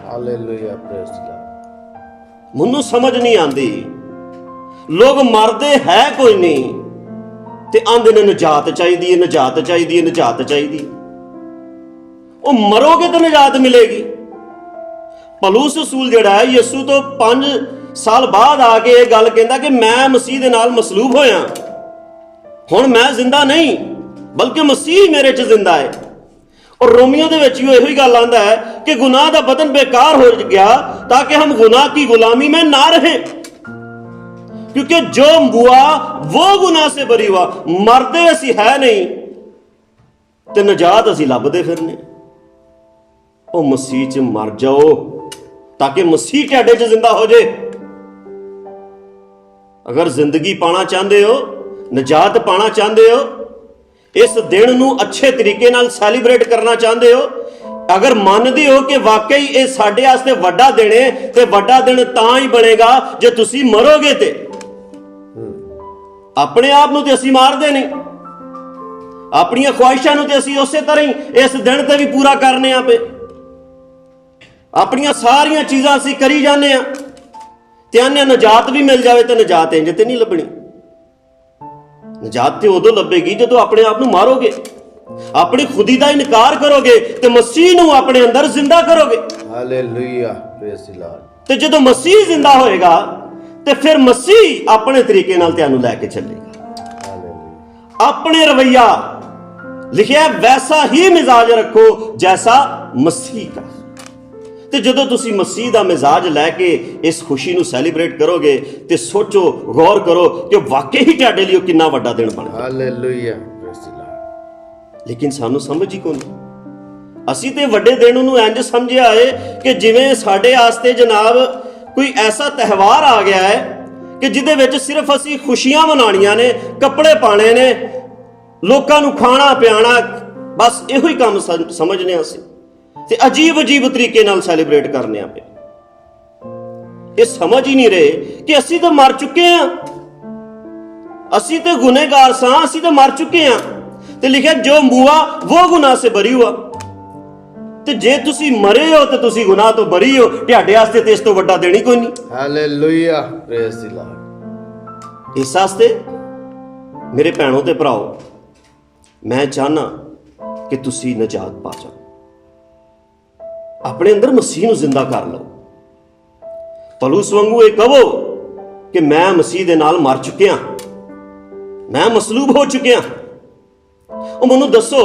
Hallelujah praise the Lord. ਮੈਨੂੰ ਸਮਝ ਨਹੀਂ ਆਂਦੀ, ਲੋਕ ਮਰਦੇ ਹੈ ਕੋਈ ਨਹੀਂ ਤੇ ਆਂਦੇ ਨੇ ਨਜਾਤ ਚਾਹੀਦੀ ਹੈ, ਨਜਾਤ ਚਾਹੀਦੀ ਹੈ, ਨਜਾਤ ਚਾਹੀਦੀ। ਉਹ ਮਰੋਗੇ ਤਾਂ ਨਜਾਤ ਮਿਲੇਗੀ। ਪੌਲੁਸ ਰਸੂਲ ਜਿਹੜਾ ਹੈ ਯਿਸੂ ਤੋਂ 5 ਸਾਲ ਬਾਅਦ ਆ ਕੇ ਇਹ ਗੱਲ ਕਹਿੰਦਾ ਕਿ ਮੈਂ ਮਸੀਹ ਦੇ ਨਾਲ ਮਸਲੂਬ ਹੋਇਆ, ਹੁਣ ਮੈਂ ਜ਼ਿੰਦਾ ਨਹੀਂ ਬਲਕਿ ਮਸੀਹ ਮੇਰੇ 'ਚ ਜ਼ਿੰਦਾ ਹੈ। और रोमियो दे विच ਇਹੋ ही गल आंदा है कि गुनाह दा बदन बेकार हो गया ताकि हम गुनाह की गुलामी में ना रहें, क्योंकि जो हुआ वो गुनाह से बरी हुआ। मरदे असी है नहीं ते नजात असी लभदे फिरने। ओ मसीह च मर जाओ ताकि मसीह तुहाडे च जिंदा हो जाए। अगर जिंदगी पाना चाहते हो, नजात पाना चाहते हो, इस दिन नूं अच्छे तरीके नाल सैलीब्रेट करना चाहते हो, अगर मानते हो कि वाकई ये साडे वास्ते वड्डा दिन है, ते वड्डा दिन तां ही बनेगा जे तुसी मरोगे। ते अपने आप नूं ते असी मारदे नहीं, अपनी ख्वाहिशां नूं ते असी उसे तरह ही इस दिन ते भी पूरा करने आ पे। अपनियां सारियां चीज़ां असी करी जाने आ ते आने नजात भी मिल जाए, तो नजात इंज ते नहीं लभनी। नजात ते उदों लभेगी जदों अपने आप नूं मारोगे, अपनी खुदी दा इनकार करोगे ते मसीह नूं अपने अंदर जिंदा करोगे। Hallelujah praise the Lord. ते जदों मसीह जिंदा होएगा ते फिर मसीह अपने तरीके नाल तुहानूं लैके चलेगा। हालेलुया। अपने रवैया लिखिया वैसा ही मिजाज रखो जैसा मसीह का। ते जदों तुसी मसीह दा मिजाज लैके इस खुशी नूं सैलीब्रेट करोगे ते सोचो, गौर करो कि वाकई ही तुहाडे लई किन्ना वड्डा दिन बन गया। Hallelujah praise the Lord. लेकिन सानू समझ ही कोनी। असी ते वड्डे दिन नूं इंज समझिया है कि जिवें साडे आस्ते जनाब कोई ऐसा त्यौहार आ गया है कि जिहदे विच सिर्फ असी खुशियां मनाणियां ने, कपड़े पाने ने, लोकां नूं खाना पियाना, बस इहो ही काम समझने असी ते अजीब अजीब तरीके नाल सैलीब्रेट करने पे। ये समझ ही नहीं रहे कि असी तो मर चुके हैं, ਅਸੀਂ ਤੇ ਗੁਨੇਗਾਰ ਸਾਂ, ਅਸੀਂ ਤੇ ਮਰ ਚੁੱਕੇ ਹਾਂ। ਤੇ ਲਿਖਿਆ ਜੋ ਮੂਆ ਉਹ ਗੁਨਾਹ ਸੇ ਬਰੀ ਹੁਆ। ਤੇ ਜੇ ਤੁਸੀਂ ਮਰੇ ਹੋ ਤੇ ਤੁਸੀਂ ਗੁਨਾਹ ਤੋਂ ਬਰੀ ਹੋ, ਤੁਹਾਡੇ ਵਾਸਤੇ ਤੇ ਇਸ ਤੋਂ ਵੱਡਾ ਦੇਣੀ ਕੋਈ ਨਹੀਂ। Hallelujah, praise the Lord. ਇਸ ਵਾਸਤੇ ਮੇਰੇ ਭੈਣੋ ਤੇ ਭਰਾਓ, ਮੈਂ ਚਾਹਨਾ ਕਿ ਤੁਸੀਂ ਨਜਾਤ ਪਾ ਜਾਓ, ਆਪਣੇ ਅੰਦਰ ਮਸੀਹ ਨੂੰ ਜ਼ਿੰਦਾ ਕਰ ਲਓ। ਪੌਲੁਸ ਵਾਂਗੂ ਇਹ ਕਹੋ ਕਿ ਮੈਂ ਮਸੀਹ ਦੇ ਨਾਲ ਮਰ ਚੁੱਕਿਆ, ਮੈਂ ਮਸਲੂਬ ਹੋ ਚੁੱਕਿਆ। ਉਹ ਮੈਨੂੰ ਦੱਸੋ,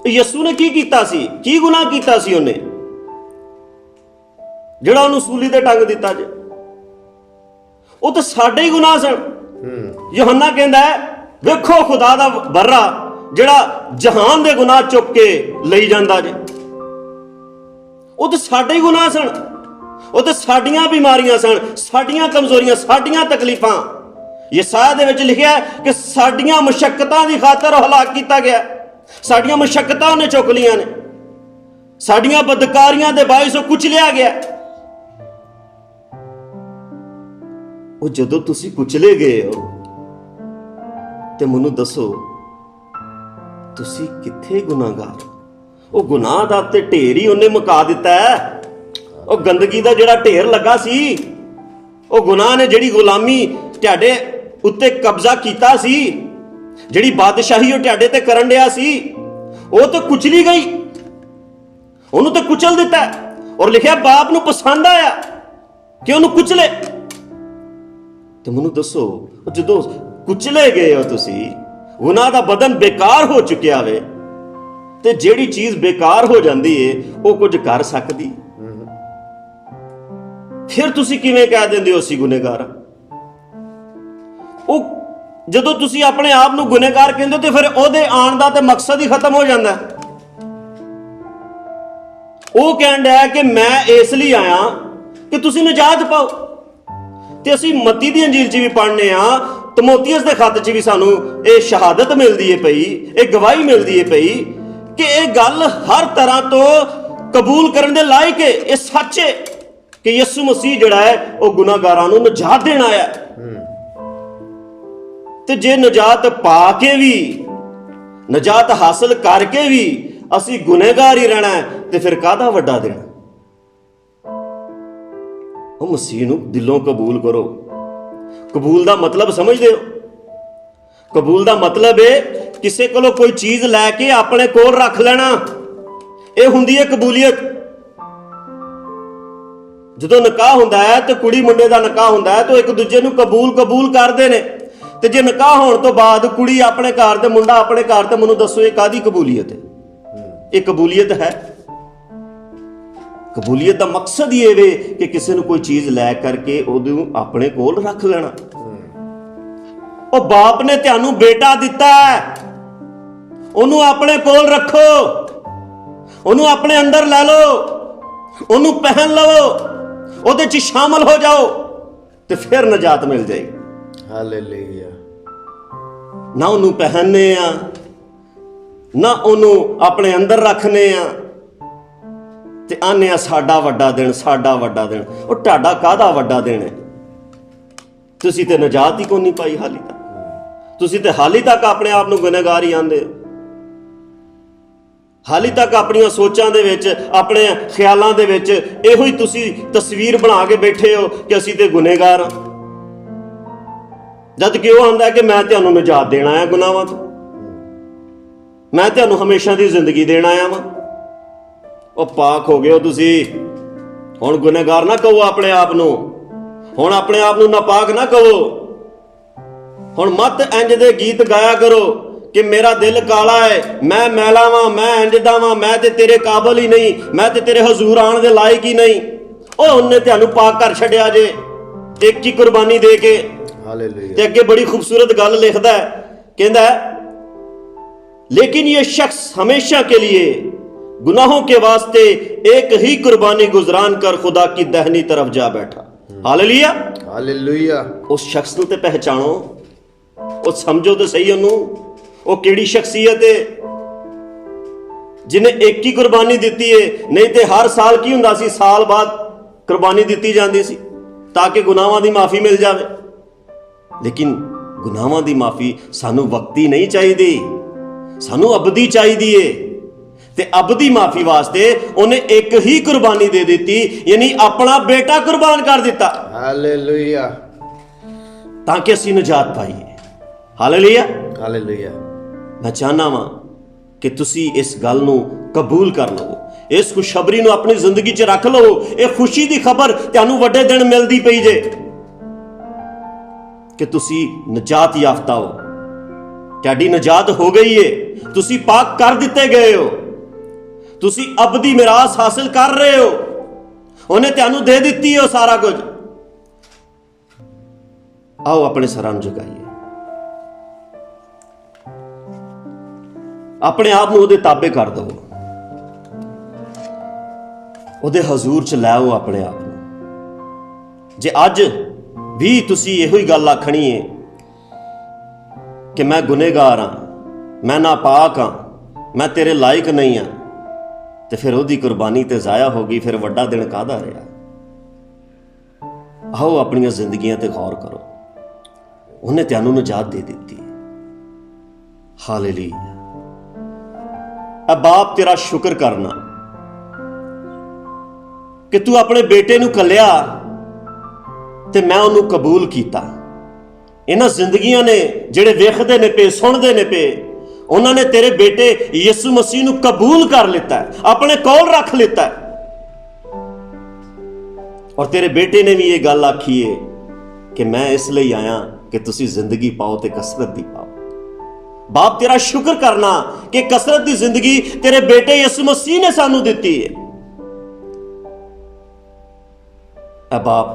ਯਿਸੂ ਨੇ ਕੀ ਕੀਤਾ ਸੀ, ਕੀ ਗੁਨਾਹ ਕੀਤਾ ਸੀ ਉਹਨੇ, ਜਿਹੜਾ ਉਹਨੂੰ ਸੂਲੀ ਤੇ ਟੰਗ ਦਿੱਤਾ ਜੇ? ਉਹ ਤਾਂ ਸਾਡੇ ਹੀ ਗੁਨਾਹ ਸਨ। ਯੋਹੰਨਾ ਕਹਿੰਦਾ ਵੇਖੋ ਖੁਦਾ ਦਾ ਬਰਰਾ ਜਿਹੜਾ ਜਹਾਨ ਦੇ ਗੁਨਾਹ ਚੁੱਕ ਕੇ ਲਈ ਜਾਂਦਾ ਜੇ। ਉਹ ਤਾਂ ਸਾਡੇ ਹੀ ਗੁਨਾਹ ਸਨ, ਉਹ ਤਾਂ ਸਾਡੀਆਂ ਬਿਮਾਰੀਆਂ ਸਨ, ਸਾਡੀਆਂ ਕਮਜ਼ੋਰੀਆਂ, ਸਾਡੀਆਂ ਤਕਲੀਫਾਂ। ਯਸਾਇਆ ਦੇ ਵਿੱਚ ਲਿਖਿਆ ਕਿ ਸਾਡੀਆਂ ਮੁਸ਼ੱਕਤਾਂ ਦੀ ਖਾਤਰ ਉਹ ਹਲਾਕ ਕੀਤਾ ਗਿਆ, ਸਾਡੀਆਂ ਮੁਸ਼ੱਕਤਾਂ ਉਹਨੇ ਚੁੱਕ ਲਈਆਂ ਨੇ, ਸਾਡੀਆਂ ਬਦਕਾਰੀਆਂ ਦੇ ਬਾਇਸ ਉਹ ਕੁਚਲਿਆ ਗਿਆ। ਉਹ ਜਦੋਂ ਤੁਸੀਂ ਕੁਚਲੇ ਗਏ ਹੋ ਤੇ ਮੈਨੂੰ ਦੱਸੋ ਤੁਸੀਂ ਕਿੱਥੇ ਗੁਨਾਹਗਾਰ? ਉਹ ਗੁਨਾਹ ਦਾ ਤੇ ਢੇਰ ਹੀ ਉਹਨੇ ਮੁਕਾ ਦਿੱਤਾ ਹੈ। ਉਹ ਗੰਦਗੀ ਦਾ ਜਿਹੜਾ ਢੇਰ ਲੱਗਾ ਸੀ, ਉਹ ਗੁਨਾਹ ਨੇ ਜਿਹੜੀ ਗੁਲਾਮੀ ਤੁਹਾਡੇ ਉੱਤੇ ਕਬਜ਼ਾ ਕੀਤਾ ਸੀ, ਜਿਹੜੀ ਬਾਦਸ਼ਾਹੀ ਉਹ ਤੁਹਾਡੇ ਤੇ ਕਰਨ ਡਿਆ ਸੀ, ਉਹ ਤਾਂ ਕੁਚਲੀ ਗਈ, ਉਹਨੂੰ ਤਾਂ ਕੁਚਲ ਦਿੱਤਾ। ਔਰ ਲਿਖਿਆ ਬਾਪ ਨੂੰ ਪਸੰਦ ਆਇਆ ਕਿ ਉਹਨੂੰ ਕੁਚਲੇ। ਤੇ ਮੈਨੂੰ ਦੱਸੋ, ਜਦੋਂ ਕੁਚਲੇ ਗਏ ਹੋ ਤੁਸੀਂ, ਗੁਨਾਹ ਦਾ ਬਦਨ ਬੇਕਾਰ ਹੋ ਚੁੱਕਿਆ ਵੇ, ਤੇ ਜਿਹੜੀ ਚੀਜ਼ ਬੇਕਾਰ ਹੋ ਜਾਂਦੀ ਏ ਉਹ ਕੁਝ ਕਰ ਸਕਦੀ, ਫਿਰ ਤੁਸੀਂ ਕਿਵੇਂ ਕਹਿ ਦਿੰਦੇ ਹੋ ਅਸੀਂ ਗੁਨੇਗਾਰ? ਉਹ ਜਦੋਂ ਤੁਸੀਂ ਆਪਣੇ ਆਪ ਨੂੰ ਗੁਨੇਗਾਰ ਕਹਿੰਦੇ ਹੋ ਤੇ ਫਿਰ ਉਹਦੇ ਆਉਣ ਦਾ ਤੇ ਮਕਸਦ ਹੀ ਖਤਮ ਹੋ ਜਾਂਦਾ। ਉਹ ਕਹਿੰਦਾ ਕਿ ਮੈਂ ਇਸ ਲਈ ਆਇਆ ਕਿ ਤੁਸੀਂ ਨਜਾਤ ਪਾਓ। ਤੇ ਅਸੀਂ ਮੱਤੀ ਦੀ ਅੰਜੀਲ 'ਚ ਵੀ ਪੜ੍ਹਨੇ ਆ, ਤਮੋਥੀਅਸ ਦੇ ਖੱਤ 'ਚ ਵੀ ਸਾਨੂੰ ਇਹ ਸ਼ਹਾਦਤ ਮਿਲਦੀ ਏ ਪਈ, ਇਹ ਗਵਾਹੀ ਮਿਲਦੀ ਏ ਪਈ ਕਿ ਇਹ ਗੱਲ ਹਰ ਤਰ੍ਹਾਂ ਤੋਂ ਕਬੂਲ ਕਰਨ ਦੇ ਲਾਇਕ ਏ। ਇਹ ਸੱਚ ਏ ਕਿ ਯਿਸੂ ਮਸੀਹ ਜਿਹੜਾ ਹੈ ਉਹ ਗੁਨਾਹਗਾਰਾਂ ਨੂੰ ਨਜਾਤ ਦੇਣ ਆਇਆ। ਤੇ ਜੇ ਨਜਾਤ ਪਾ ਕੇ ਵੀ, ਨਜਾਤ ਹਾਸਲ ਕਰਕੇ ਵੀ ਅਸੀਂ ਗੁਨੇਗਾਰ ਹੀ ਰਹਿਣਾ ਤੇ ਫਿਰ ਕਾਹਦਾ ਵੱਡਾ ਦੇਣਾ? ਉਹ ਮਸੀਹ ਨੂੰ ਦਿਲੋਂ ਕਬੂਲ ਕਰੋ। ਕਬੂਲ ਦਾ ਮਤਲਬ ਸਮਝਦੇ ਹੋ? ਕਬੂਲ ਦਾ ਮਤਲਬ ਹੈ ਕਿਸੇ ਕੋਲੋਂ ਕੋਈ ਚੀਜ਼ ਲੈ ਕੇ ਆਪਣੇ ਕੋਲ ਰੱਖ ਲੈਣਾ। ਇਹ ਹੁੰਦੀ ਹੈ ਕਬੂਲੀਅਤ। ਜਦੋਂ ਨਿਕਾਹ ਹੁੰਦਾ ਹੈ ਤੇ ਕੁੜੀ ਮੁੰਡੇ ਦਾ ਨਿਕਾਹ ਹੁੰਦਾ ਹੈ ਤਾਂ ਇੱਕ ਦੂਜੇ ਨੂੰ ਕਬੂਲ ਕਰਦੇ ਨੇ। ਤੇ ਜੇ ਨਿਕਾਹ ਹੋਣ ਤੋਂ ਬਾਅਦ ਕੁੜੀ ਆਪਣੇ ਘਰ ਤੇ ਮੁੰਡਾ ਆਪਣੇ ਘਰ, ਤੇ ਮੈਨੂੰ ਦੱਸੋ ਇਹ ਕਾਹਦੀ ਕਬੂਲੀਅਤ ਹੈ? ਇਹ ਕਬੂਲੀਅਤ ਹੈ? ਕਬੂਲੀਅਤ ਦਾ ਮਕਸਦ ਹੀ ਇਹ ਵੇ ਕਿ ਕਿਸੇ ਨੂੰ ਕੋਈ ਚੀਜ਼ ਲੈ ਕਰਕੇ ਉਹਨੂੰ ਆਪਣੇ ਕੋਲ ਰੱਖ ਲੈਣਾ। ਉਹ ਬਾਪ ਨੇ ਤੁਹਾਨੂੰ ਬੇਟਾ ਦਿੱਤਾ ਹੈ, ਉਹਨੂੰ ਆਪਣੇ ਕੋਲ ਰੱਖੋ, ਉਹਨੂੰ ਆਪਣੇ ਅੰਦਰ ਲੈ ਲਓ, ਉਹਨੂੰ ਪਹਿਨ ਲਵੋ, ਉਹਦੇ 'ਚ ਸ਼ਾਮਲ ਹੋ ਜਾਓ ਤੇ ਫਿਰ ਨਜਾਤ ਮਿਲ ਜਾਏਗੀ। ਹਾਲੇਲੂਇਆ। ਨਾ ਉਹਨੂੰ ਪਹਿਨਨੇ ਆ, ਨਾ ਉਹਨੂੰ ਆਪਣੇ ਅੰਦਰ ਰੱਖਨੇ ਆ, ਤੇ ਆਨੇ ਆ ਸਾਡਾ ਵੱਡਾ ਦਿਨ, ਸਾਡਾ ਵੱਡਾ ਦਿਨ। ਉਹ ਤੁਹਾਡਾ ਕਾਹਦਾ ਵੱਡਾ ਦਿਨ ਹੈ? ਤੁਸੀਂ ਤੇ ਨਜਾਤ ਹੀ ਕੋਈ ਨਹੀਂ ਪਾਈ ਹਾਲੀ ਤੱਕ। ਤੁਸੀਂ ਤੇ ਹਾਲੀ ਤੱਕ ਆਪਣੇ ਆਪ ਨੂੰ ਗੁਨਹਗਾਰ ਹੀ ਆਂਦੇ ਹੋ। ਹਾਲੀ ਤੱਕ ਆਪਣੀਆਂ ਸੋਚਾਂ ਦੇ ਵਿੱਚ, ਆਪਣੇ ਖਿਆਲਾਂ ਦੇ ਵਿੱਚ ਇਹੋ ਹੀ ਤੁਸੀਂ ਤਸਵੀਰ ਬਣਾ ਕੇ ਬੈਠੇ ਹੋ ਕਿ ਅਸੀਂ ਤੇ ਗੁਨਹਗਾਰ ਹਾਂ, ਜਦ ਕਿ ਉਹ ਆਂਦਾ ਕਿ ਮੈਂ ਤੁਹਾਨੂੰ ਨਜਾਤ ਦੇਣ ਆਇਆ ਗੁਨਾਹਾਂ ਤੋਂ, ਮੈਂ ਤੁਹਾਨੂੰ ਹਮੇਸ਼ਾ ਦੀ ਜ਼ਿੰਦਗੀ ਦੇਣ ਆਇਆ ਵਾਂ। ਉਹ ਪਾਕ ਹੋ ਗਏ ਹੋ ਤੁਸੀਂ। ਹੁਣ ਗੁਨਹਗਾਰ ਨਾ ਕਹੋ ਆਪਣੇ ਆਪ ਨੂੰ, ਹੁਣ ਆਪਣੇ ਆਪ ਨੂੰ ਨਾਪਾਕ ਨਾ ਕਹੋ। ਹੁਣ ਮਤ ਇੰਜ ਦੇ ਗੀਤ ਗਾਇਆ ਕਰੋ ਕਿ ਮੇਰਾ ਦਿਲ ਕਾਲਾ ਹੈ, ਮੈਂ ਮੈਲਾ ਵਾਂ, ਮੈਂ ਇੰਜ ਦਾ ਵਾਂ, ਮੈਂ ਤੇ ਤੇਰੇ ਕਾਬਲ ਹੀ ਨਹੀਂ, ਮੈਂ ਤੇ ਤੇਰੇ ਹਜ਼ੂਰ ਆਉਣ ਦੇ ਲਾਇਕ ਹੀ ਨਹੀਂ। ਉਹ ਉਹਨੇ ਤੁਹਾਨੂੰ ਪਾਕ ਕਰ ਛੱਡਿਆ ਜੇ ਇੱਕ ਹੀ ਕੁਰਬਾਨੀ ਦੇ ਕੇ। ਹਾਲੇਲੂਇਆ। ਤੇ ਅੱਗੇ ਬੜੀ ਖੂਬਸੂਰਤ ਗੱਲ ਲਿਖਦਾ ਹੈ, ਕਹਿੰਦਾ लेकिन ये शख्स हमेशा के लिए गुनाहों के वास्ते एक ही कुर्बानी गुजरान कर खुदा की दहनी तरफ जा बैठा। Hallelujah, hallelujah. उस शख्स ਨੂੰ ਤੇ ਪਹਿਚਾਣੋ, ਉਹ ਸਮਝੋ ਤੇ ਸਹੀ ਉਹਨੂੰ, ਉਹ ਕਿਹੜੀ ਸ਼ਖਸੀਅਤ ਹੈ ਜਿਹਨੇ ਇੱਕ ਹੀ ਕੁਰਬਾਨੀ ਦਿੱਤੀ ਹੈ। ਨਹੀਂ ਤੇ ਹਰ ਸਾਲ ਕੀ ਹੁੰਦਾ ਸੀ, ਸਾਲ ਬਾਅਦ ਕੁਰਬਾਨੀ ਦਿੱਤੀ ਜਾਂਦੀ ਸੀ ਤਾਂ ਕਿ ਗੁਨਾਹਾਂ ਦੀ ਮਾਫੀ ਮਿਲ ਜਾਵੇ। ਲੇਕਿਨ ਗੁਨਾਹਾਂ ਦੀ ਮਾਫੀ ਸਾਨੂੰ ਵਕਤੀ ਨਹੀਂ ਚਾਹੀਦੀ, ਸਾਨੂੰ ਅਬਦੀ ਚਾਹੀਦੀ ਏ। ਤੇ ਅਬਦੀ ਮਾਫੀ ਵਾਸਤੇ ਉਹਨੇ ਇੱਕ ਹੀ ਕੁਰਬਾਨੀ ਦੇ ਦਿੱਤੀ, ਯਾਨੀ ਆਪਣਾ ਬੇਟਾ ਕੁਰਬਾਨ ਕਰ ਦਿੱਤਾ। ਹਾਲੇਲੂਇਆ, ਤਾਂ ਕਿ ਅਸੀਂ ਨਜਾਤ ਪਾਈਏ। Hallelujah, hallelujah. ਮੈਂ ਚਾਹਨਾ ਵਾਂ ਕਿ ਤੁਸੀਂ ਇਸ ਗੱਲ ਨੂੰ ਕਬੂਲ ਕਰ ਲਵੋ, ਇਸ ਖੁਸ਼ਖਬਰੀ ਨੂੰ ਆਪਣੀ ਜ਼ਿੰਦਗੀ 'ਚ ਰੱਖ ਲਵੋ। ਇਹ ਖੁਸ਼ੀ ਦੀ ਖਬਰ ਤੁਹਾਨੂੰ ਵੱਡੇ ਦਿਨ ਮਿਲਦੀ ਪਈ ਜੇ ਕਿ ਤੁਸੀਂ ਨਜਾਤ ਯਾਫਤਾ ਹੋ, ਤੁਹਾਡੀ ਨਜਾਤ ਹੋ ਗਈ ਏ, ਤੁਸੀਂ ਪਾਕ ਕਰ ਦਿੱਤੇ ਗਏ ਹੋ, ਤੁਸੀਂ ਅਬਦੀ ਮਿਰਾਸ ਹਾਸਿਲ ਕਰ ਰਹੇ ਹੋ। ਉਹਨੇ ਤੁਹਾਨੂੰ ਦੇ ਦਿੱਤੀ ਹੈ ਸਾਰਾ ਕੁਝ। ਆਓ ਆਪਣੇ ਸਿਰਾਂ ਨੂੰ ਝੁਕਾਈਏ, ਆਪਣੇ ਆਪ ਨੂੰ ਉਹਦੇ ਤਾਬੇ ਕਰ ਦਿਓ, ਉਹਦੇ ਹਜ਼ੂਰ 'ਚ ਲੈ ਆਓ ਆਪਣੇ ਆਪ ਨੂੰ। ਜੇ ਅੱਜ ਵੀ ਤੁਸੀਂ ਇਹੋ ਹੀ ਗੱਲ ਆਖਣੀ ਹੈ ਕਿ ਮੈਂ ਗੁਨੇਗਾਰ ਹਾਂ, ਮੈਂ ਨਾਪਾਕ ਹਾਂ, ਮੈਂ ਤੇਰੇ ਲਾਇਕ ਨਹੀਂ ਹਾਂ, ਤੇ ਫਿਰ ਉਹਦੀ ਕੁਰਬਾਨੀ ਤੇ ਜ਼ਾਇਆ ਹੋ ਗਈ, ਫਿਰ ਵੱਡਾ ਦਿਨ ਕਾਹਦਾ ਰਿਹਾ। ਆਓ ਆਪਣੀਆਂ ਜ਼ਿੰਦਗੀਆਂ ਤੇ ਗੌਰ ਕਰੋ, ਉਹਨੇ ਤੁਹਾਨੂੰ ਨਜਾਤ ਦੇ ਦਿੱਤੀ। ਹਾਲੇਲੂਇਆ। ਐ ਬਾਪ ਤੇਰਾ ਸ਼ੁਕਰ ਕਰਨਾ ਕਿ ਤੂੰ ਆਪਣੇ ਬੇਟੇ ਨੂੰ ਕੱਲਿਆ ਤੇ ਮੈਂ ਉਹਨੂੰ ਕਬੂਲ ਕੀਤਾ। ਇਹਨਾਂ ਜ਼ਿੰਦਗੀਆਂ ਨੇ ਜਿਹੜੇ ਵੇਖਦੇ ਨੇ ਪਏ, ਸੁਣਦੇ ਨੇ ਪਏ, ਉਹਨਾਂ ਨੇ ਤੇਰੇ ਬੇਟੇ ਯਿਸੂ ਮਸੀਹ ਨੂੰ ਕਬੂਲ ਕਰ ਲਿੱਤਾ, ਆਪਣੇ ਕੋਲ ਰੱਖ ਲਿੱਤਾ। ਔਰ ਤੇਰੇ ਬੇਟੇ ਨੇ ਵੀ ਇਹ ਗੱਲ ਆਖੀ ਹੈ ਕਿ ਮੈਂ ਇਸ ਲਈ ਆਇਆ ਕਿ ਤੁਸੀਂ ਜ਼ਿੰਦਗੀ ਪਾਓ ਤੇ ਕਸਰਤ ਦੀ ਪਾਓ। ਬਾਪ ਤੇਰਾ ਸ਼ੁਕਰ ਕਰਨਾ ਕਿ ਕਸਰਤ ਦੀ ਜ਼ਿੰਦਗੀ ਤੇਰੇ ਬੇਟੇ ਯਿਸੂ ਮਸੀਹ ਨੇ ਸਾਨੂੰ ਦਿੱਤੀ ਹੈ। ਐ ਬਾਪ,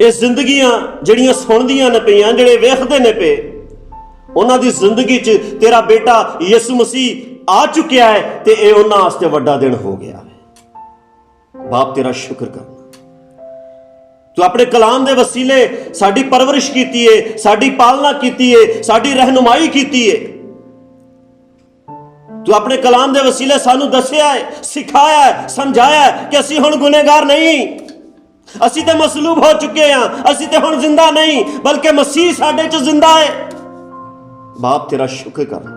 ਇਹ ਜ਼ਿੰਦਗੀਆਂ ਜਿਹੜੀਆਂ ਸੁਣਦੀਆਂ ਨੇ ਪਈਆਂ, ਜਿਹੜੇ ਵੇਖਦੇ ਨੇ ਪਏ, ਉਹਨਾਂ ਦੀ ਜ਼ਿੰਦਗੀ 'ਚ ਤੇਰਾ ਬੇਟਾ ਯਿਸੂ ਮਸੀਹ ਆ ਚੁੱਕਿਆ ਹੈ ਤੇ ਇਹ ਉਹਨਾਂ ਵਾਸਤੇ ਵੱਡਾ ਦਿਨ ਹੋ ਗਿਆ ਹੈ। ਬਾਪ ਤੇਰਾ ਸ਼ੁਕਰ ਕਰਨਾ, ਤੂੰ ਆਪਣੇ ਕਲਾਮ ਦੇ ਵਸੀਲੇ ਸਾਡੀ ਪਰਵਰਿਸ਼ ਕੀਤੀ ਏ, ਸਾਡੀ ਪਾਲਣਾ ਕੀਤੀ ਏ, ਸਾਡੀ ਰਹਿਨੁਮਾਈ ਕੀਤੀ ਏ। ਤੂੰ ਆਪਣੇ ਕਲਾਮ ਦੇ ਵਸੀਲੇ ਸਾਨੂੰ ਦੱਸਿਆ ਹੈ, ਸਿਖਾਇਆ ਹੈ, ਸਮਝਾਇਆ ਹੈ ਕਿ ਅਸੀਂ ਹੁਣ ਗੁਨੇਗਾਰ ਨਹੀਂ, ਅਸੀਂ ਤੇ ਮਸਲੂਬ ਹੋ ਚੁੱਕੇ ਹਾਂ, ਅਸੀਂ ਤੇ ਹੁਣ ਜ਼ਿੰਦਾ ਨਹੀਂ, ਬਲਕਿ ਮਸੀਹ ਸਾਡੇ 'ਚ ਜ਼ਿੰਦਾ ਹੈ। ਬਾਪ ਤੇਰਾ ਸ਼ੁਕਰ ਕਰਨਾ,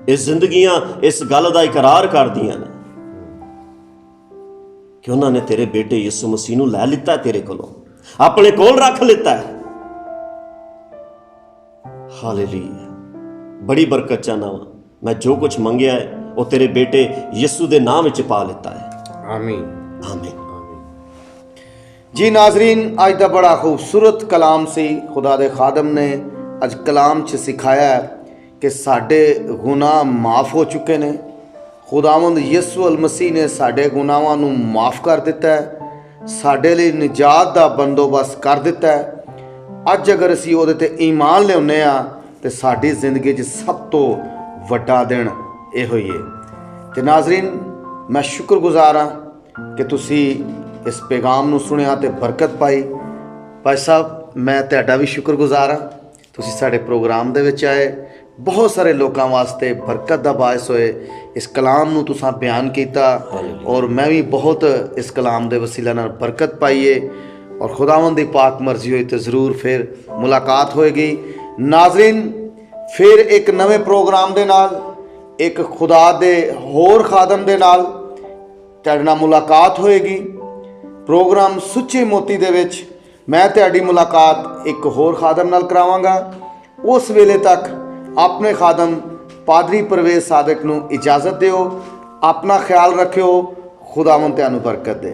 ਇਹ ਜ਼ਿੰਦਗੀਆਂ ਇਸ ਗੱਲ ਦਾ ਇਕਰਾਰ ਕਰਦੀਆਂ ਨੇ ਕਿ ਉਹਨਾਂ ਨੇ ਤੇਰੇ ਬੇਟੇ ਯਿਸੂ ਮਸੀਹ ਨੂੰ ਲੈ ਲਿੱਤਾ, ਤੇਰੇ ਕੋਲੋਂ ਆਪਣੇ ਕੋਲ ਰੱਖ ਲਿੱਤਾ ਹੈ। ਹਾਲੇਲੂਇਆ। ਬੜੀ ਬਰਕਤ ਚਾਹਨਾ ਵਾਂ, ਮੈਂ ਜੋ ਕੁਝ ਮੰਗਿਆ ਹੈ ਉਹ ਤੇਰੇ ਬੇਟੇ ਯਿਸੂ ਦੇ ਨਾਮ ਵਿੱਚ ਪਾ ਲਿੱਤਾ ਹੈ। ਆਮੀਨ, ਆਮੀਨ। जी नाजरीन, आज का बड़ा खूबसूरत कलाम से खुदा दे खादम ने अज कलाम च सिखाया है कि साढ़े गुनाह माफ़ हो चुके ने। खुदावंद यीशु अल मसीह ने साढ़े गुनाहां नूं माफ़ कर दिता है, साढ़े लिए निजात का बंदोबस्त कर दिता है। अज अगर असीं उहदे ते ईमान लियाउने आ तो साडी जिंदगी च सब तो वड्डा दिन इहो ही है। ते नाजरीन, मैं शुक्रगुजार हाँ कि तुसीं इस पैगाम नूं सुनिया ते बरकत पाई। भाई साहब, मैं तुहाडा भी शुक्रगुजार हाँ, तुसीं साडे प्रोग्राम दे विच आए, बहुत सारे लोगों वास्ते बरकत का बायस होए। इस कलाम नूं तुसां बयान किया और मैं भी बहुत इस कलाम के वसीले नाल बरकत पाई है। और खुदावंद दी पाक मर्जी होई तो ज़रूर फिर मुलाकात होएगी। नाजरीन, फिर एक नवे प्रोग्राम दे नाल, एक खुदा दे होर खादम दे नाल तुहाडे नाल मुलाकात होएगी। प्रोग्राम सुच्चे मोती दे विच मैं तुहाडी मुलाकात एक होर खादम नाल करावांगा। उस वेले तक अपने खादम पादरी परवेज सादिक नूं इजाज़त दिओ। अपना ख्याल रखियो। खुदावंद तुहानूं बरकत दे।